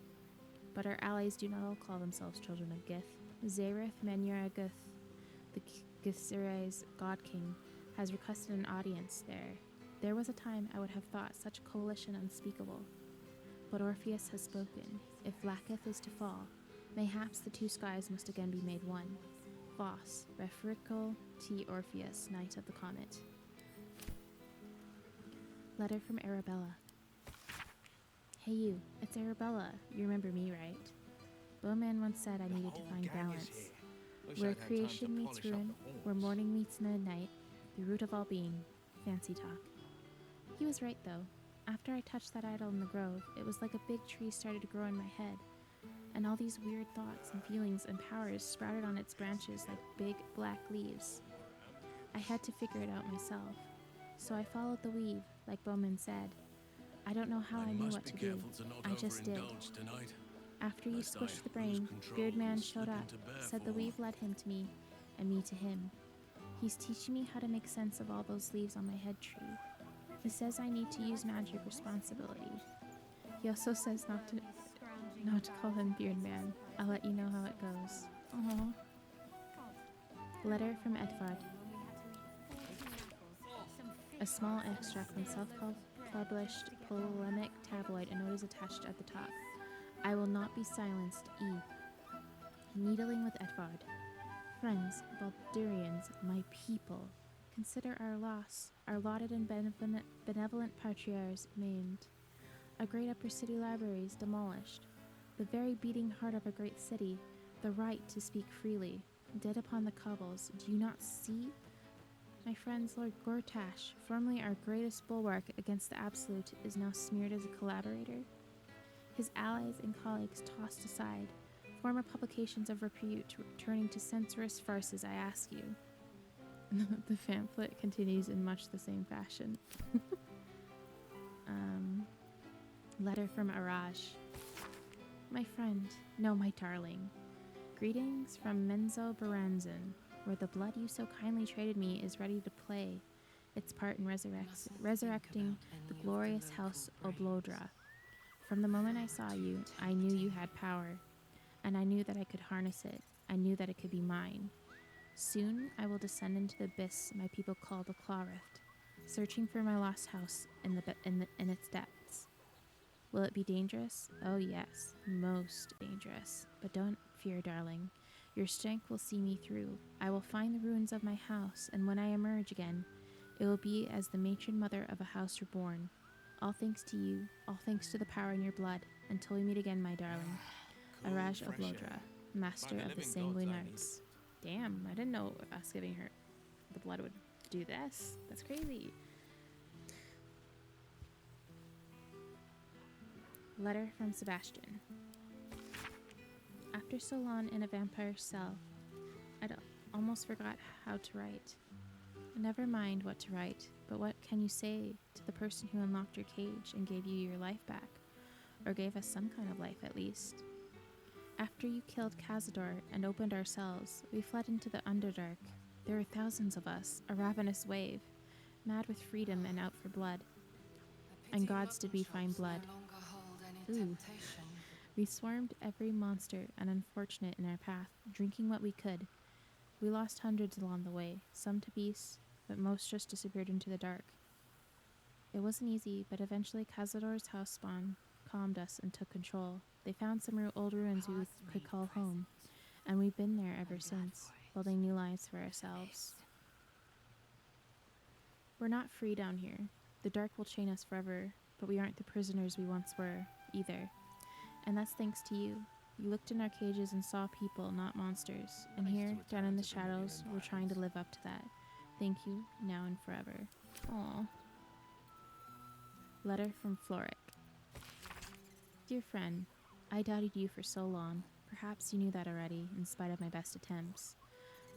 But our allies do not all call themselves children of Gith. Zareth Menuraguth, the Githzere's god king, has requested an audience there. There was a time I would have thought such coalition unspeakable. But Orpheus has spoken. If Laketh is to fall, mayhaps the two skies must again be made one. Voss, Refrical T. Orpheus, Knight of the Comet. Letter from Arabella. Hey you, it's Arabella. You remember me, right? Bowman once said I needed to find balance. Where creation meets ruin, where morning meets midnight, the root of all being, fancy talk. He was right though. After I touched that idol in the grove, it was like a big tree started to grow in my head, and all these weird thoughts and feelings and powers sprouted on its branches like big black leaves. I had to figure it out myself, so I followed the weave, like Bowman said. I don't know how I knew what to do. I just did. After you squished the brain, Beardman showed up, said the weave led him to me, and me to him. He's teaching me how to make sense of all those leaves on my head tree. He says I need to use magic responsibly. He also says not to call him Beardman. I'll let you know how it goes. Aww. Letter from Edvard. A small extract from self-published polemic tabloid, a note is attached at the top. I will not be silenced, E. Needling with Edvard. Friends, Baldurians, my people, consider our loss, our lauded and benevolent patriarchs maimed. A great upper city library is demolished. The very beating heart of a great city, the right to speak freely, dead upon the cobbles. Do you not see? My friends, Lord Gortash, formerly our greatest bulwark against the Absolute, is now smeared as a collaborator. His allies and colleagues tossed aside, former publications of repute turning to censorious farces, I ask you. The pamphlet continues in much the same fashion. Letter from Araj. My friend, no, my darling. Greetings from Menzo Baranzan, where the blood you so kindly traded me is ready to play its part in resurrecting the glorious house Oblodra. From the moment I saw you, I knew you had power, and I knew that I could harness it. I knew that it could be mine. Soon I will descend into the abyss my people call the Clawrift, searching for my lost house in its depths. Will it be dangerous? Oh yes, most dangerous. But don't fear, darling. Your strength will see me through. I will find the ruins of my house, and when I emerge again, it will be as the matron mother of a house reborn. All thanks to you, all thanks to the power in your blood. Until we meet again, my darling. Araj of Lodra, master of the sanguine arts. Damn, I didn't know us giving her the blood would do this. That's crazy. Letter from Sebastian. After so long in a vampire's cell, I'd almost forgot how to write. Never mind what to write, but what can you say to the person who unlocked your cage and gave you your life back? Or gave us some kind of life, at least. After you killed Cazador and opened our cells, we fled into the Underdark. There were thousands of us, a ravenous wave, mad with freedom and out for blood. And gods did we find blood. Ooh. We swarmed every monster and unfortunate in our path, drinking what we could. We lost hundreds along the way, some to beasts, but most just disappeared into the dark. It wasn't easy, but eventually Cazador's house spawn calmed us and took control. They found some old ruins we could call home, and we've been there ever since, building new lives for ourselves. We're not free down here. The dark will chain us forever, but we aren't the prisoners we once were, either. And that's thanks to you. You looked in our cages and saw people, not monsters. And here, down in the shadows, we're trying to live up to that. Thank you, now and forever. Aww. Letter from Floric. Dear friend, I doubted you for so long. Perhaps you knew that already, in spite of my best attempts.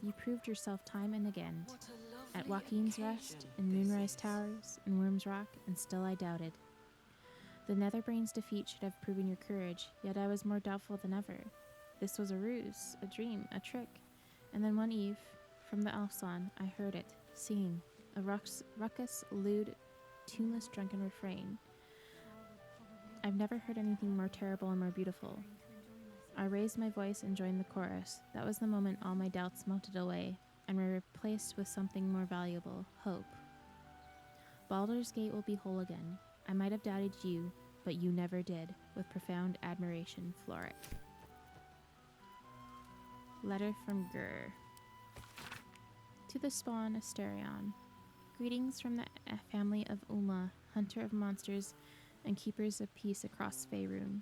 You proved yourself time and again. At Joaquin's Rest, in Moonrise Towers, in Worm's Rock, and still I doubted. The Netherbrain's defeat should have proven your courage, yet I was more doubtful than ever. This was a ruse, a dream, a trick. And then one eve, from the Elfson, I heard it, singing, a ruckus, lewd, tuneless, drunken refrain. I've never heard anything more terrible and more beautiful. I raised my voice and joined the chorus. That was the moment all my doubts melted away and were replaced with something more valuable, hope. Baldur's Gate will be whole again. I might have doubted you, but you never did. With profound admiration, Floric. Letter from Gur. To the spawn, Asterion. Greetings from the family of Uma, hunter of monsters and keepers of peace across Faerun.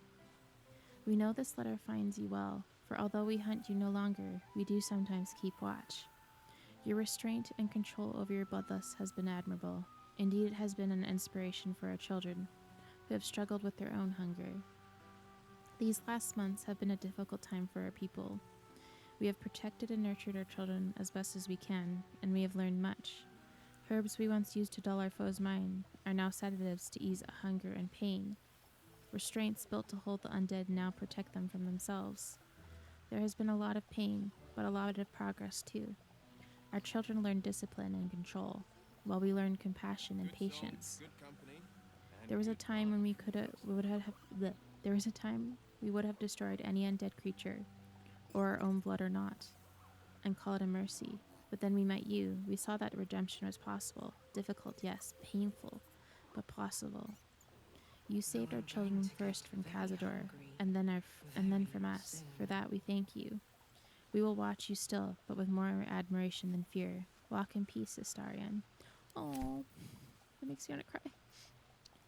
We know this letter finds you well, for although we hunt you no longer, we do sometimes keep watch. Your restraint and control over your bloodlust has been admirable. Indeed, it has been an inspiration for our children, who have struggled with their own hunger. These last months have been a difficult time for our people. We have protected and nurtured our children as best as we can, and we have learned much. Herbs we once used to dull our foe's mind are now sedatives to ease hunger and pain. Restraints built to hold the undead now protect them from themselves. There has been a lot of pain, but a lot of progress too. Our children learned discipline and control, while we learned compassion and patience. There was a time when we would have destroyed any undead creature, or our own blood or not, and call it a mercy. But then we met you. We saw that redemption was possible. Difficult, yes, painful, but possible. You saved our children first from Cazador, and then from us. For that we thank you. We will watch you still, but with more admiration than fear. Walk in peace, Astarion. Oh, that makes me want to cry.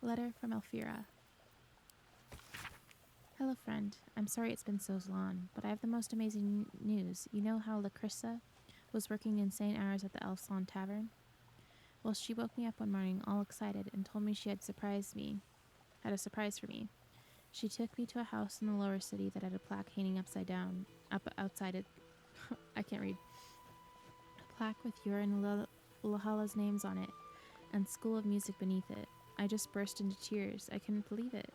Letter from Elfira. Hello, friend. I'm sorry it's been so long, but I have the most amazing news. You know how Lacrissa was working insane hours at the Elfson Tavern? Well, she woke me up one morning all excited and told me she had a surprise for me. She took me to a house in the lower city that had a plaque hanging outside it. I can't read. A plaque with your and Lahala's names on it, and School of Music beneath it. I just burst into tears. I couldn't believe it.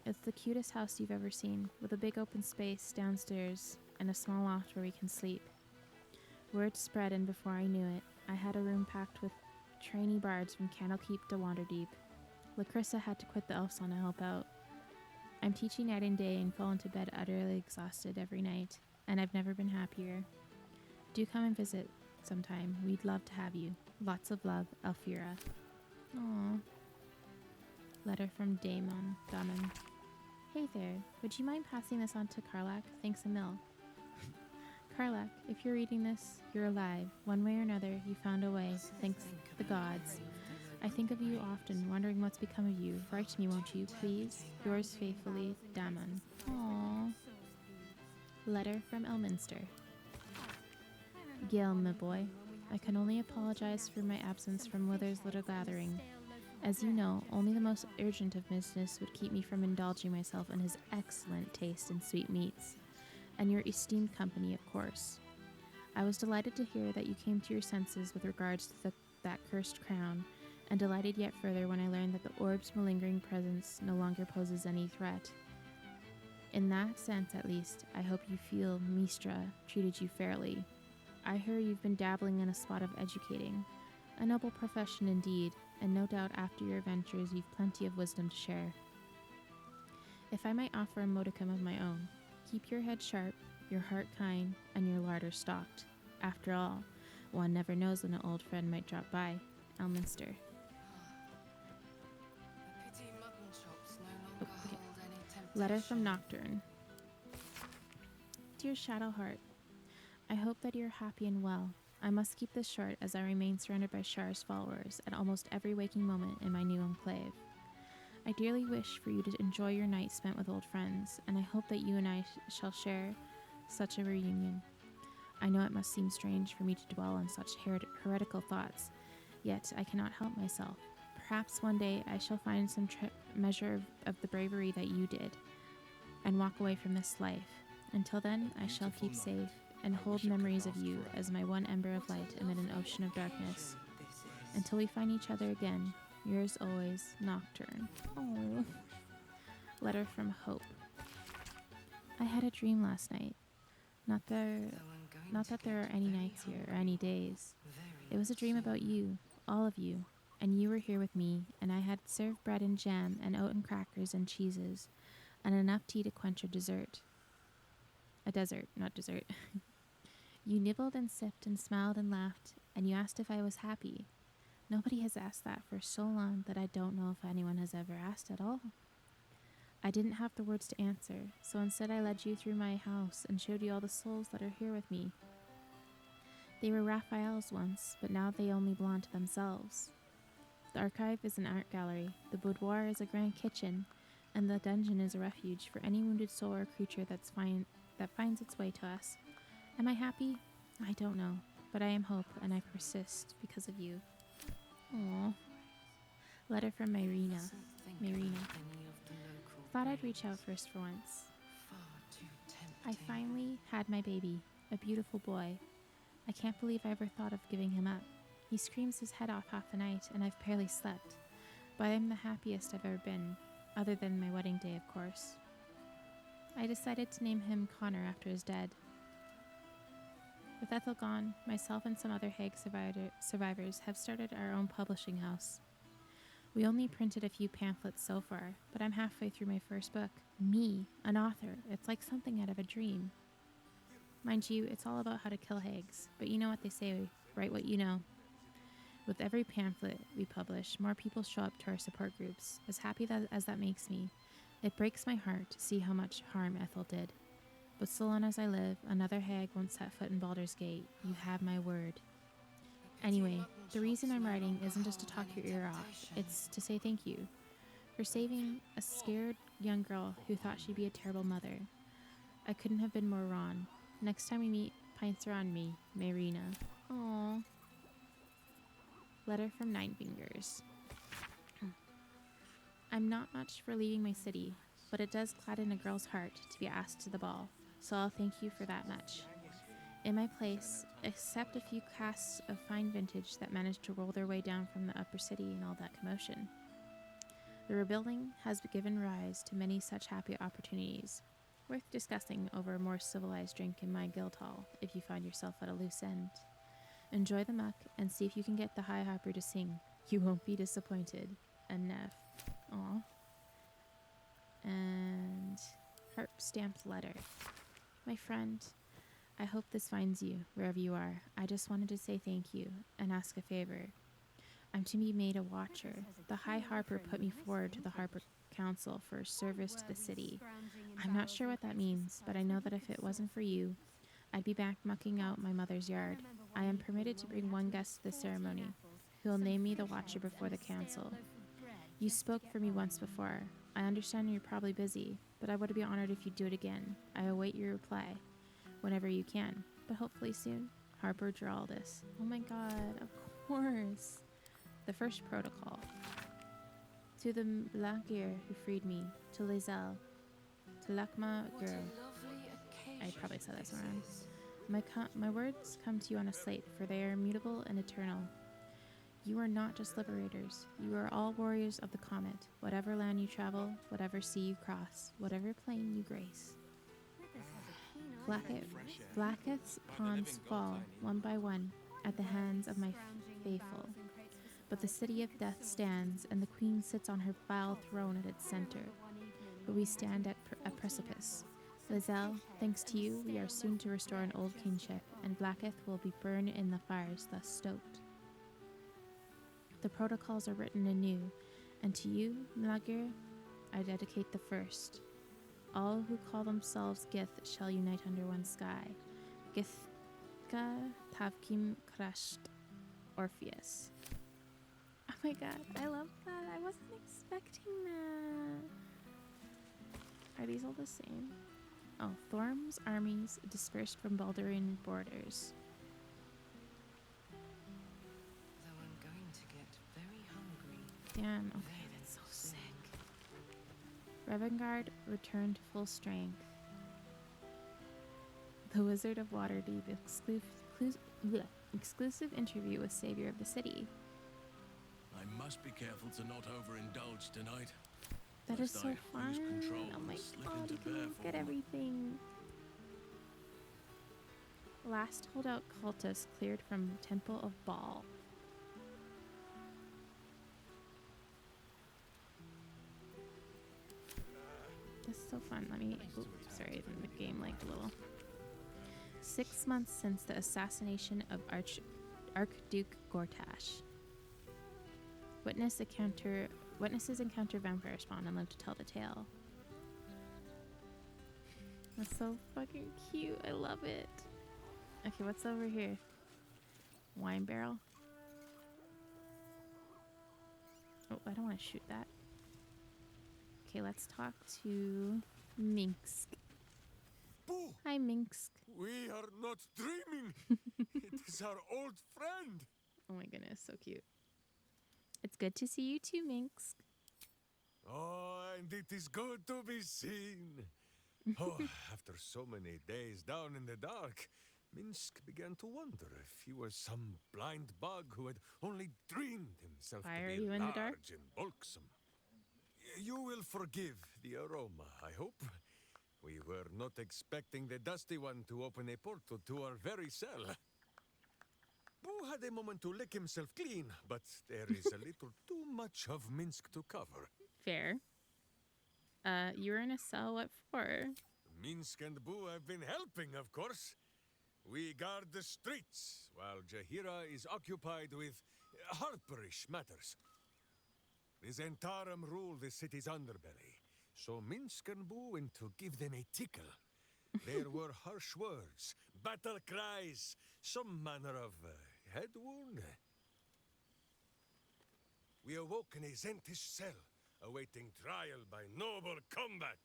It's the cutest house you've ever seen, with a big open space downstairs and a small loft where we can sleep. Word spread, and before I knew it, I had a room packed with trainee bards from Candlekeep to Wanderdeep. Lacrissa had to quit the Elfson to help out. I'm teaching night and day and fall into bed utterly exhausted every night, and I've never been happier. Do come and visit sometime. We'd love to have you. Lots of love, Elfira. Aww. Letter from Damon. Hey there, would you mind passing this on to Karlak? Thanks a mil. Karlak, if you're reading this, you're alive. One way or another, you found a way, thanks the gods. I think of you often, wondering what's become of you. Write to me, won't you, please? Yours faithfully, Damon. Aww. Letter from Elminster. Gil, my boy, I can only apologize for my absence from Wither's little gathering. As you know, only the most urgent of business would keep me from indulging myself in his excellent taste in sweet meats, and your esteemed company, of course. I was delighted to hear that you came to your senses with regards to that cursed crown, and delighted yet further when I learned that the orb's malingering presence no longer poses any threat. In that sense, at least, I hope you feel Mistra treated you fairly. I hear you've been dabbling in a spot of educating, a noble profession indeed, and no doubt after your adventures you've plenty of wisdom to share. If I might offer a modicum of my own, keep your head sharp, your heart kind, and your larder stocked. After all, one never knows when an old friend might drop by. Elminster. Okay. Letter from Nocturne. Dear Shadowheart, I hope that you're happy and well. I must keep this short as I remain surrounded by Shar's followers at almost every waking moment in my new enclave. I dearly wish for you to enjoy your night spent with old friends, and I hope that you and I shall share such a reunion. I know it must seem strange for me to dwell on such heretical thoughts, yet I cannot help myself. Perhaps one day I shall find some measure of the bravery that you did, and walk away from this life. Until then, I shall keep safe and hold memories of you as my one ember of light amid an ocean of darkness. Until we find each other again, yours always, Nocturne. Oh. Letter from Hope. I had a dream last night. Not that there are any nights here or any days. It was a dream about you, all of you, and you were here with me, and I had served bread and jam and oaten crackers and cheeses, and enough tea to quench a desert. A desert, not dessert. You nibbled and sipped and smiled and laughed, and you asked if I was happy. Nobody has asked that for so long that I don't know if anyone has ever asked at all. I didn't have the words to answer, so instead I led you through my house and showed you all the souls that are here with me. They were Raphael's once, but now they only belong to themselves. The archive is an art gallery, the boudoir is a grand kitchen, and the dungeon is a refuge for any wounded soul or creature that finds its way to us. Am I happy? I don't know, but I am Hope, and I persist because of you. Aww. Letter from Marina. Thought I'd reach out first for once. I finally had my baby, a beautiful boy. I can't believe I ever thought of giving him up. He screams his head off half the night, and I've barely slept. But I'm the happiest I've ever been, other than my wedding day, of course. I decided to name him Connor after his dad. With Ethel gone, myself and some other Hague survivors have started our own publishing house. We only printed a few pamphlets so far, but I'm halfway through my first book. Me, an author. It's like something out of a dream. Mind you, it's all about how to kill hags, but you know what they say, write what you know. With every pamphlet we publish, more people show up to our support groups. As happy as that makes me, it breaks my heart to see how much harm Ethel did. But so long as I live, another hag won't set foot in Baldur's Gate. You have my word. Anyway, the reason I'm writing isn't just to talk your ear off. It's to say thank you for saving a scared young girl who thought she'd be a terrible mother. I couldn't have been more wrong. Next time we meet, pints are on me, Marina. Aww. Letter from Nine Fingers. I'm not much for leaving my city, but it does gladden a girl's heart to be asked to the ball, so I'll thank you for that much. In my place, except a few casks of fine vintage that managed to roll their way down from the upper city in all that commotion. The rebuilding has given rise to many such happy opportunities, worth discussing over a more civilized drink in my guild hall if you find yourself at a loose end. Enjoy the muck and see if you can get the High Harper to sing. You won't be disappointed. And Nev. Aw. And heart stamped letter. My friend, I hope this finds you wherever you are. I just wanted to say thank you and ask a favor. I'm to be made a watcher. The High Harper put me forward to the Harper Council for service to the city. I'm not sure what that means, but I know that if it wasn't for you, I'd be back mucking out my mother's yard. I am permitted to bring one guest to the ceremony, who will name me the watcher before the council. You spoke for me once before. I understand you're probably busy, but I would be honored if you do it again. I await your reply. whenever you can, but hopefully soon. Harper Geraldus. Oh my god, of course. The first protocol. To the Blackgear who freed me, to Lizelle, to Lakma girl. I probably said this wrong. My words come to you on a slate, for they are immutable and eternal. You are not just liberators. You are all warriors of the comet, whatever land you travel, whatever sea you cross, whatever plane you grace. Blacketh's pawns fall, one by one, at the hands of my faithful. But the city of death stands, and the queen sits on her vile throne at its center. But we stand at a precipice. Lizelle, thanks to you, we are soon to restore an old kingship, and Blacketh will be burned in the fires thus stoked. The protocols are written anew, and to you, Mlagir, I dedicate the first. All who call themselves Gith shall unite under one sky. Githka Tavkim Krasht Orpheus. Oh my god, I love that. I wasn't expecting that. Are these all the same? Oh, Thorm's armies dispersed from Baldurian borders. Though I'm going to get very hungry. Damn, okay, that's so sick. Revengard returned to full strength. The Wizard of Waterdeep exclusive interview with Savior of the City. I must be careful to not overindulge tonight. That is lest so I fun. lose control Oh and my slip god, into you can bear look at form. everything. Last holdout cultist cleared from Temple of Baal. This is so fun. Let me. Oops, sorry, the game lagged a little. 6 months since the assassination of Archduke Gortash. Witnesses encounter vampire spawn and live to tell the tale. That's so fucking cute. I love it. Okay, what's over here? Wine barrel. Oh, I don't want to shoot that. Okay, let's talk to Minsk. Boo! Hi, Minsk. We are not dreaming. It is our old friend. Oh my goodness, so cute. It's good to see you too, Minsk. Oh, and it is good to be seen. Oh, after so many days down in the dark, Minsk began to wonder if he was some blind bug who had only dreamed himself Why to are be you in the large dark? and bulksome. You will forgive the aroma, I hope. We were not expecting the Dusty One to open a portal to our very cell. Boo had a moment to lick himself clean, but there is a little too much of Minsk to cover. Fair. You were in a cell, what for? Minsk and Boo have been helping, of course. We guard the streets, while Jaheira is occupied with harperish matters. The Zentarum rule the city's underbelly, so Minsk and Boo went to give them a tickle. There were harsh words, battle cries, some manner of head wound. We awoke in a Zentish cell, awaiting trial by noble combat.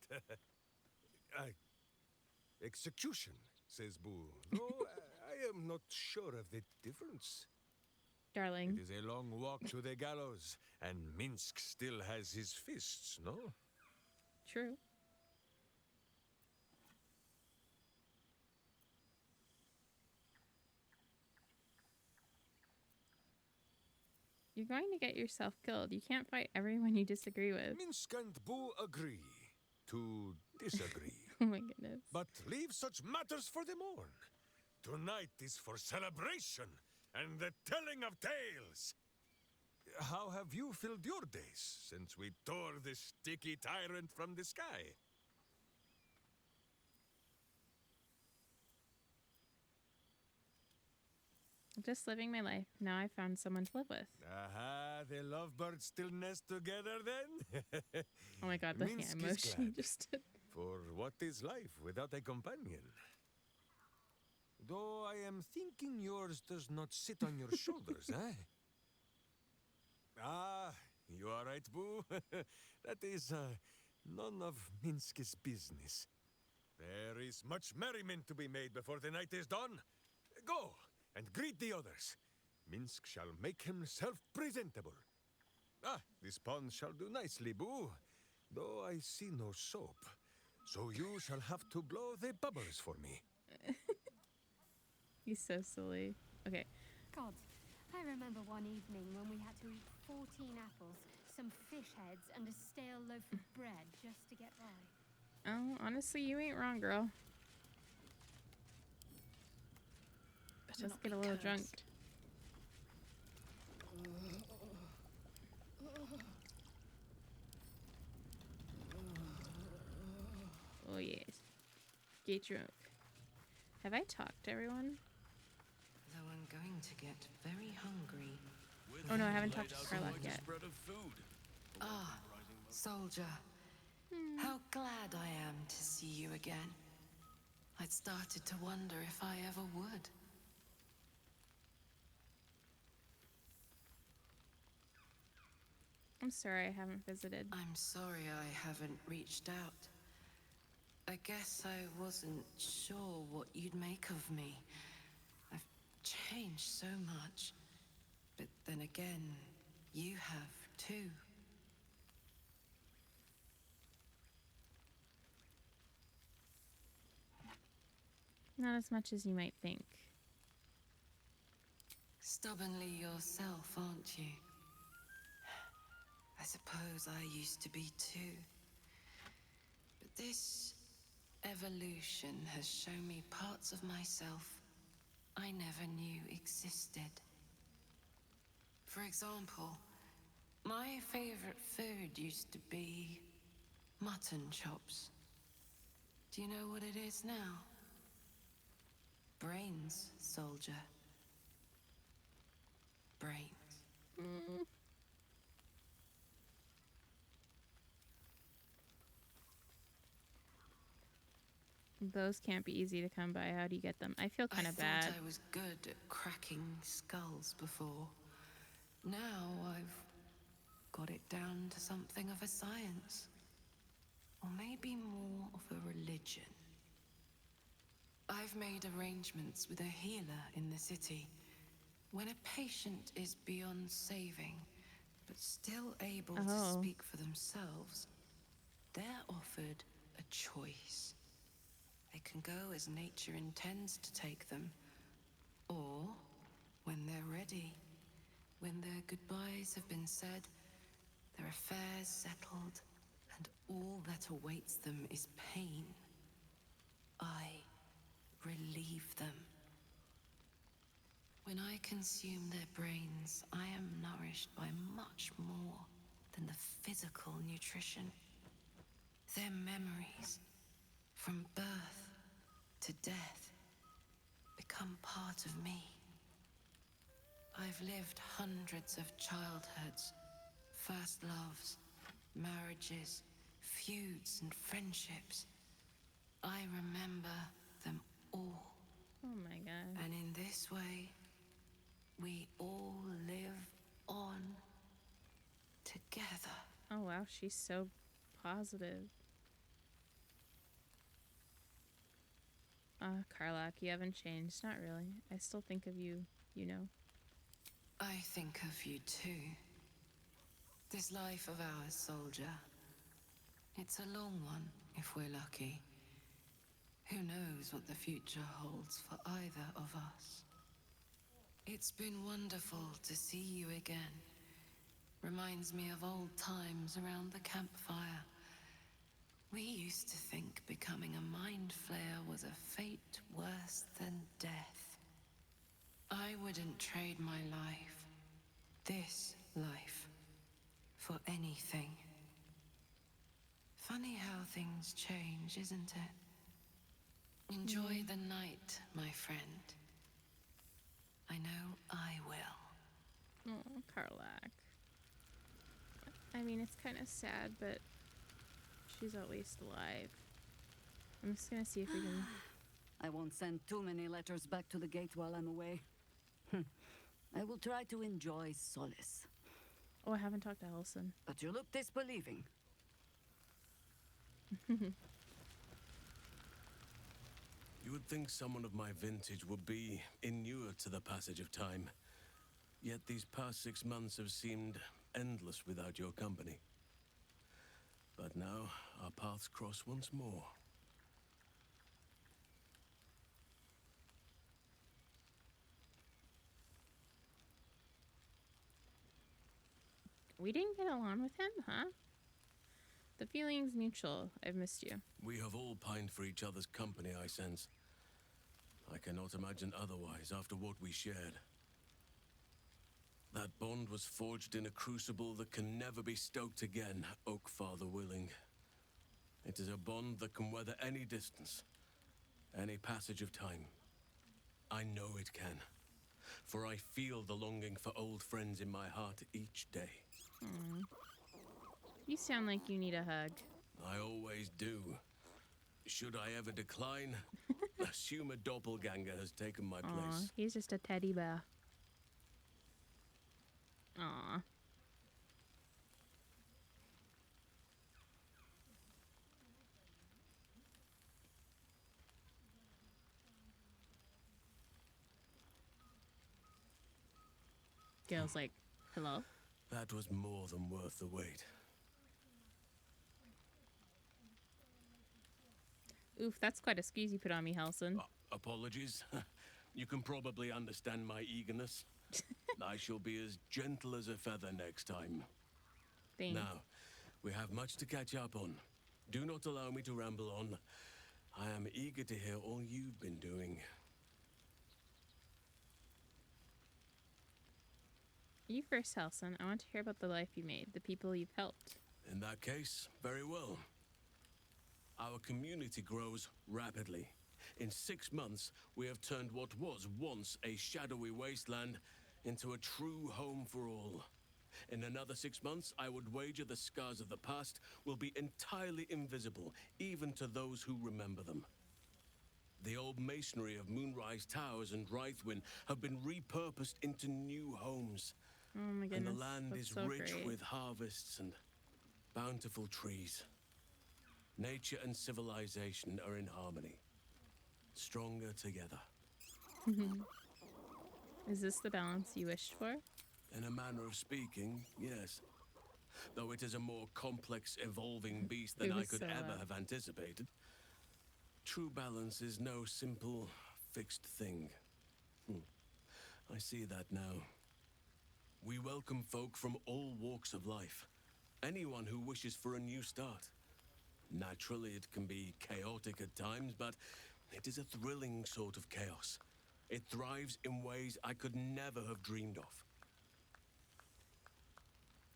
Execution, says Boo, though I am not sure of the difference. Darling. It is a long walk to the gallows, and Minsk still has his fists, no? True. You're going to get yourself killed. You can't fight everyone you disagree with. Minsk and Boo agree to disagree. Oh my goodness. But leave such matters for the morn. Tonight is for celebration and the telling of tales. How have you filled your days since we tore the sticky tyrant from the sky? Just living my life. Now I found someone to live with. Aha, the lovebirds still nest together then? Oh my god, the Minsk is emotion you glad. just did. For what is life without a companion? Though I am thinking yours does not sit on your shoulders, eh? Ah, you are right, Boo. That is none of Minsk's business. There is much merriment to be made before the night is done. Go, and greet the others. Minsk shall make himself presentable. Ah, this pond shall do nicely, Boo. Though I see no soap. So you shall have to blow the bubbles for me. He's so silly. Okay. God, I remember one evening when we had to eat 14 apples, some fish heads, and a stale loaf of bread just to get by. Oh, honestly, you ain't wrong, girl. Just get a little drunk. Oh, yes. Get drunk. Have I talked to everyone? Though I'm going to get very hungry. Oh no, I haven't talked to Carlock yet. Ah, soldier. How glad I am to see you again. I'd started to wonder if I ever would. I'm sorry I haven't visited. I'm sorry I haven't reached out. I guess I wasn't sure what you'd make of me. I've changed so much. But then again, you have too. Not as much as you might think. Stubbornly yourself, aren't you? I suppose I used to be too. But this evolution has shown me parts of myself I never knew existed. For example, my favorite food used to be mutton chops. Do you know what it is now? Brains, soldier. Brains. Those can't be easy to come by. How do you get them? I feel kind of bad. I thought I was good at cracking skulls before. Now I've got it down to something of a science. Or maybe more of a religion. I've made arrangements with a healer in the city. When a patient is beyond saving, but still able to speak for themselves, they're offered a choice. They can go as nature intends to take them, or when they're ready, when their goodbyes have been said, their affairs settled, and all that awaits them is pain, I relieve them. When I consume their brains, I am nourished by much more than the physical nutrition. Their memories, from birth to death, become part of me. I've lived hundreds of childhoods, first loves, marriages, feuds, and friendships. I remember them all. Oh my god. And in this way, we all live on together. Oh wow, she's so positive. Carlock, you haven't changed. Not really. I still think of you, you know. I think of you too. This life of ours, soldier. It's a long one, if we're lucky. Who knows what the future holds for either of us? It's been wonderful to see you again. Reminds me of old times around the campfire. We used to think becoming a mind flayer was a fate worse than death. I wouldn't trade my life, this life, for anything. Funny how things change, isn't it? Enjoy the night, my friend. I know I will. Oh, Carlock. I mean, it's kind of sad, but she's at least alive. I'm just gonna see if we can... I won't send too many letters back to the gate while I'm away. I will try to enjoy solace. Oh, I haven't talked to Ellison. But you look disbelieving. You would think someone of my vintage would be inured to the passage of time. Yet these past 6 months have seemed endless without your company. But now, our paths cross once more. We didn't get along with him, huh? The feeling's mutual. I've missed you. We have all pined for each other's company, I sense. I cannot imagine otherwise after what we shared. That bond was forged in a crucible that can never be stoked again, Oak Father willing. It is a bond that can weather any distance, any passage of time. I know it can, for I feel the longing for old friends in my heart each day. You sound like you need a hug. I always do. Should I ever decline, assume a doppelganger has taken my place. He's just a teddy bear. Aw. Gail's like, hello? That was more than worth the wait. Oof, that's quite a squeeze you put on me, Halson. Apologies. You can probably understand my eagerness. I shall be as gentle as a feather next time. Thanks. Now, we have much to catch up on. Do not allow me to ramble on. I am eager to hear all you've been doing. You first, Halson. I want to hear about the life you made, the people you've helped. In that case, very well. Our community grows rapidly. In 6 months, we have turned what was once a shadowy wasteland into a true home for all. In another 6 months, I would wager the scars of the past will be entirely invisible, even to those who remember them. The old masonry of Moonrise Towers and Rythwin have been repurposed into new homes. Oh my goodness, and the land that's is so rich great. with harvests and bountiful trees. Nature and civilization are in harmony, stronger together. Is this the balance you wished for? In a manner of speaking, yes. Though it is a more complex, evolving beast than It I was could so ever loud. have anticipated. True balance is no simple, fixed thing. I see that now. We welcome folk from all walks of life. Anyone who wishes for a new start. Naturally, it can be chaotic at times, but it is a thrilling sort of chaos. It thrives in ways I could never have dreamed of.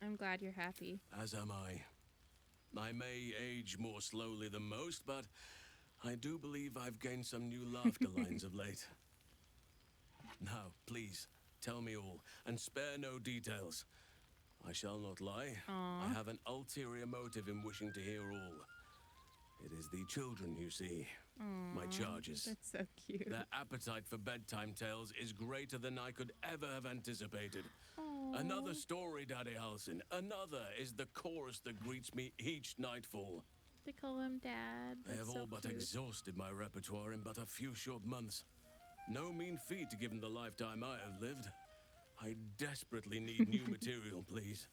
I'm glad you're happy. As am I. I may age more slowly than most, but I do believe I've gained some new laughter lines of late. Now, please, tell me all, and spare no details. I shall not lie. Aww. I have an ulterior motive in wishing to hear all. It is the children, you see. My Aw, charges. That's so cute. Their appetite for bedtime tales is greater than I could ever have anticipated. Aw. Another story, Daddy Halson. Another is the chorus that greets me each nightfall. They call him Dad. They That's have so all but cute. exhausted my repertoire in but a few short months. No mean feat given the lifetime I have lived. I desperately need new material, please.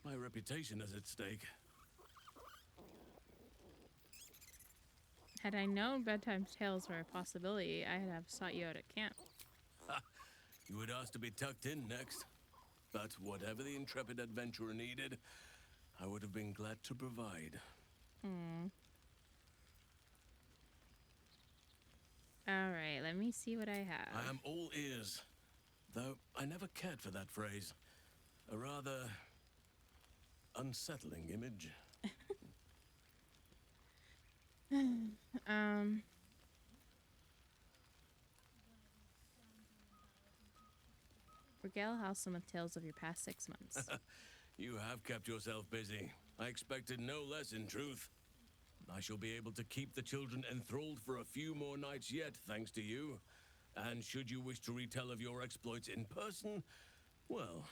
My reputation is at stake. Had I known bedtime tales were a possibility, I'd have sought you out at camp. You would ask to be tucked in next. But whatever the intrepid adventurer needed, I would have been glad to provide. All right, let me see what I have. I am all ears. Though I never cared for that phrase. A rather unsettling image. Regale Halson with tales of your past 6 months. You have kept yourself busy. I expected no less, in truth. I shall be able to keep the children enthralled for a few more nights yet, thanks to you. And should you wish to retell of your exploits in person, well,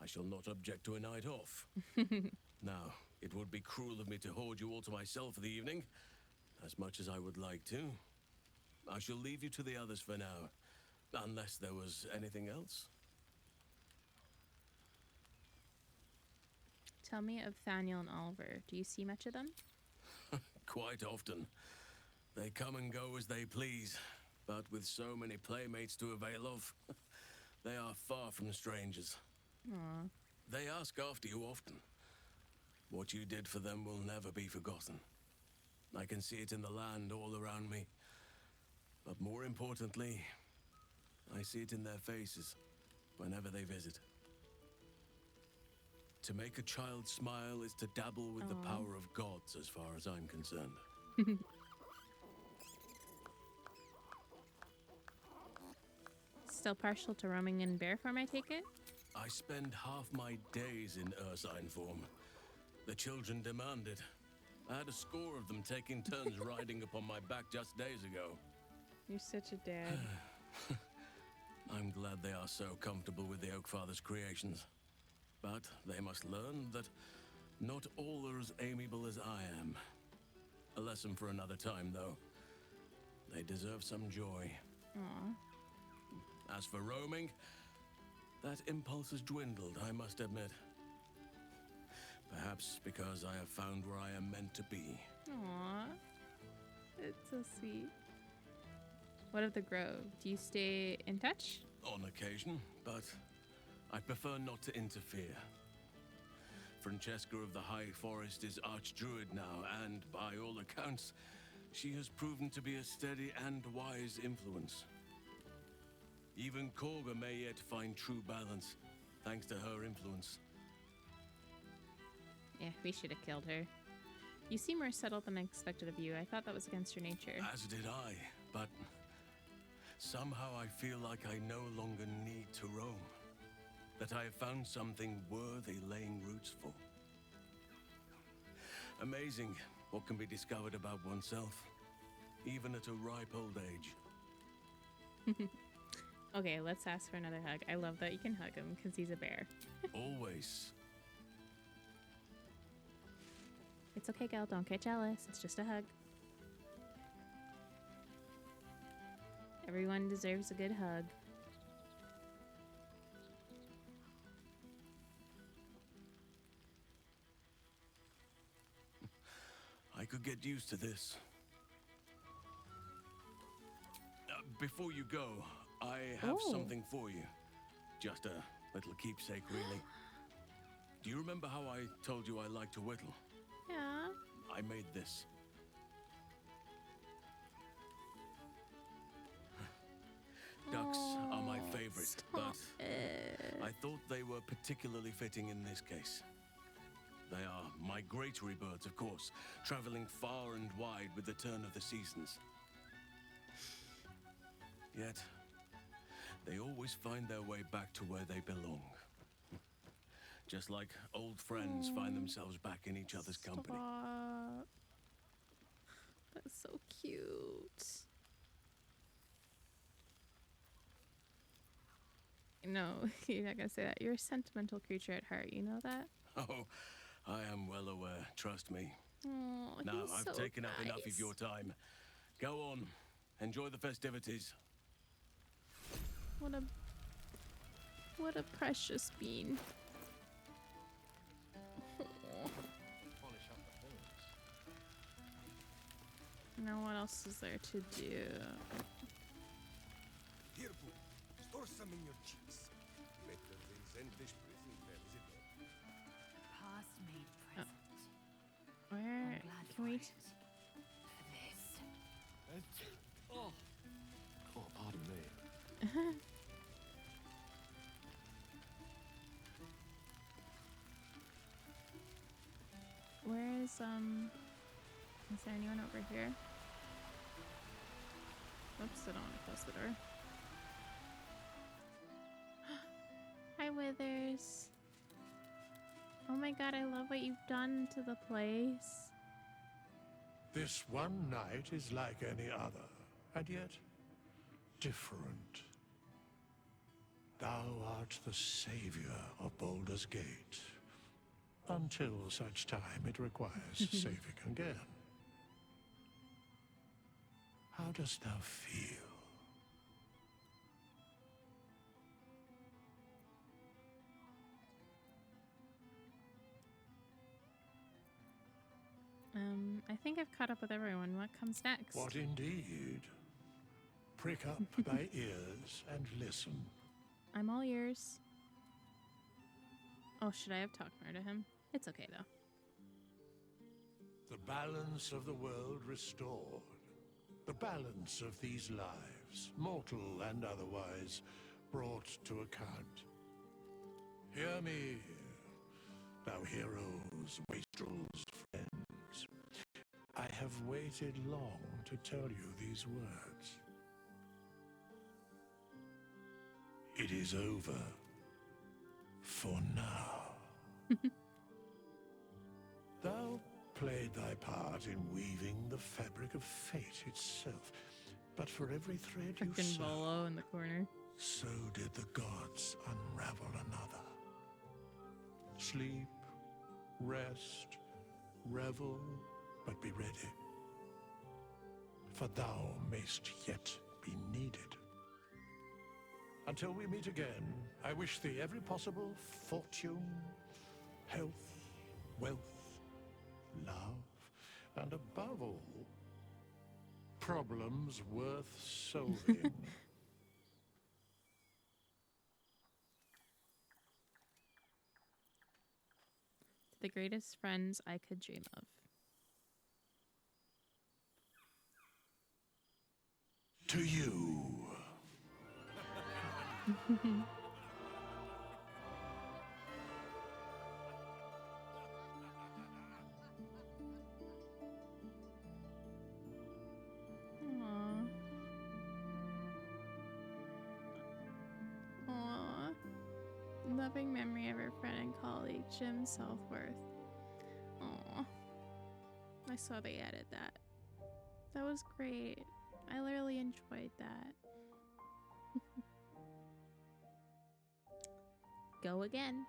I shall not object to a night off. Now, it would be cruel of me to hoard you all to myself for the evening, as much as I would like to. I shall leave you to the others for now. Unless there was anything else. Tell me of Thaniel and Oliver. Do you see much of them? Quite often. They come and go as they please. But with so many playmates to avail of, they are far from strangers. Aww. They ask after you often. What you did for them will never be forgotten. I can see it in the land all around me. But more importantly, I see it in their faces whenever they visit. To make a child smile is to dabble with the power of gods, as far as I'm concerned. Still partial to roaming in bear form, I take it? I spend half my days in ursine form. The children demand it. I had a score of them taking turns riding upon my back just days ago. You're such a dad. I'm glad they are so comfortable with the Oakfather's creations. But they must learn that not all are as amiable as I am. A lesson for another time, though. They deserve some joy. Aw. As for roaming, that impulse has dwindled, I must admit. Perhaps because I have found where I am meant to be. Aw. It's so sweet. What of the Grove? Do you stay in touch? On occasion, but I prefer not to interfere. Francesca of the High Forest is Archdruid now, and by all accounts, she has proven to be a steady and wise influence. Even Korga may yet find true balance, thanks to her influence. Yeah, we should have killed her. You seem more settled than I expected of you. I thought that was against your nature. As did I, but somehow I feel like I no longer need to roam. That I have found something worthy laying roots for. Amazing what can be discovered about oneself, even at a ripe old age. Okay, let's ask for another hug. I love that you can hug him because he's a bear. Always. It's okay, Gal. Don't get jealous. It's just a hug. Everyone deserves a good hug. I could get used to this. Before you go, I have something for you. Just a little keepsake, really. Do you remember how I told you I like to whittle? Yeah. I made this. Ducks are my favorite, but I thought they were particularly fitting in this case. They are migratory birds, of course, traveling far and wide with the turn of the seasons. Yet, they always find their way back to where they belong. Just like old friends find themselves back in each other's company. Stop. That's so cute. No, you're not gonna say that. You're a sentimental creature at heart, you know that? Oh, I am well aware, trust me. Oh, Now, he's I've so taken up enough of nice. your time. Go on, enjoy the festivities. What a precious bean. Polish up the horns. Now what else is there to do? Here, Boo. Store some in your cheeks. Better than Zendlish prison fare, is it not? Past made present. Where I'm glad can we? for this. Oh, pardon me. Where is there anyone over here? Oops, I don't want to close the door. Hi, Withers. Oh my god, I love what you've done to the place. This one night is like any other, and yet different. Thou art the savior of Baldur's Gate, until such time it requires saving again. How dost thou feel? I think I've caught up with everyone. What comes next? What indeed? Prick up thy ears and listen. I'm all ears. Oh, should I have talked more to him? It's okay, though. The balance of the world restored. The balance of these lives, mortal and otherwise, brought to account. Hear me, thou heroes, wastrels, friends. I have waited long to tell you these words. It is over. For now. Thou played thy part in weaving the fabric of fate itself, but for every thread you Frickin' sew, Volo in the corner. so did the gods unravel another. Sleep, rest, revel, but be ready. For thou mayst yet be needed. Until we meet again, I wish thee every possible fortune, health, wealth, love, and above all, problems worth solving. The greatest friends I could dream of. To you. Aww. Aww. Loving memory of our friend and colleague, Jim Southworth. Aww. I saw they added that. That was great. I literally enjoyed that. Go again.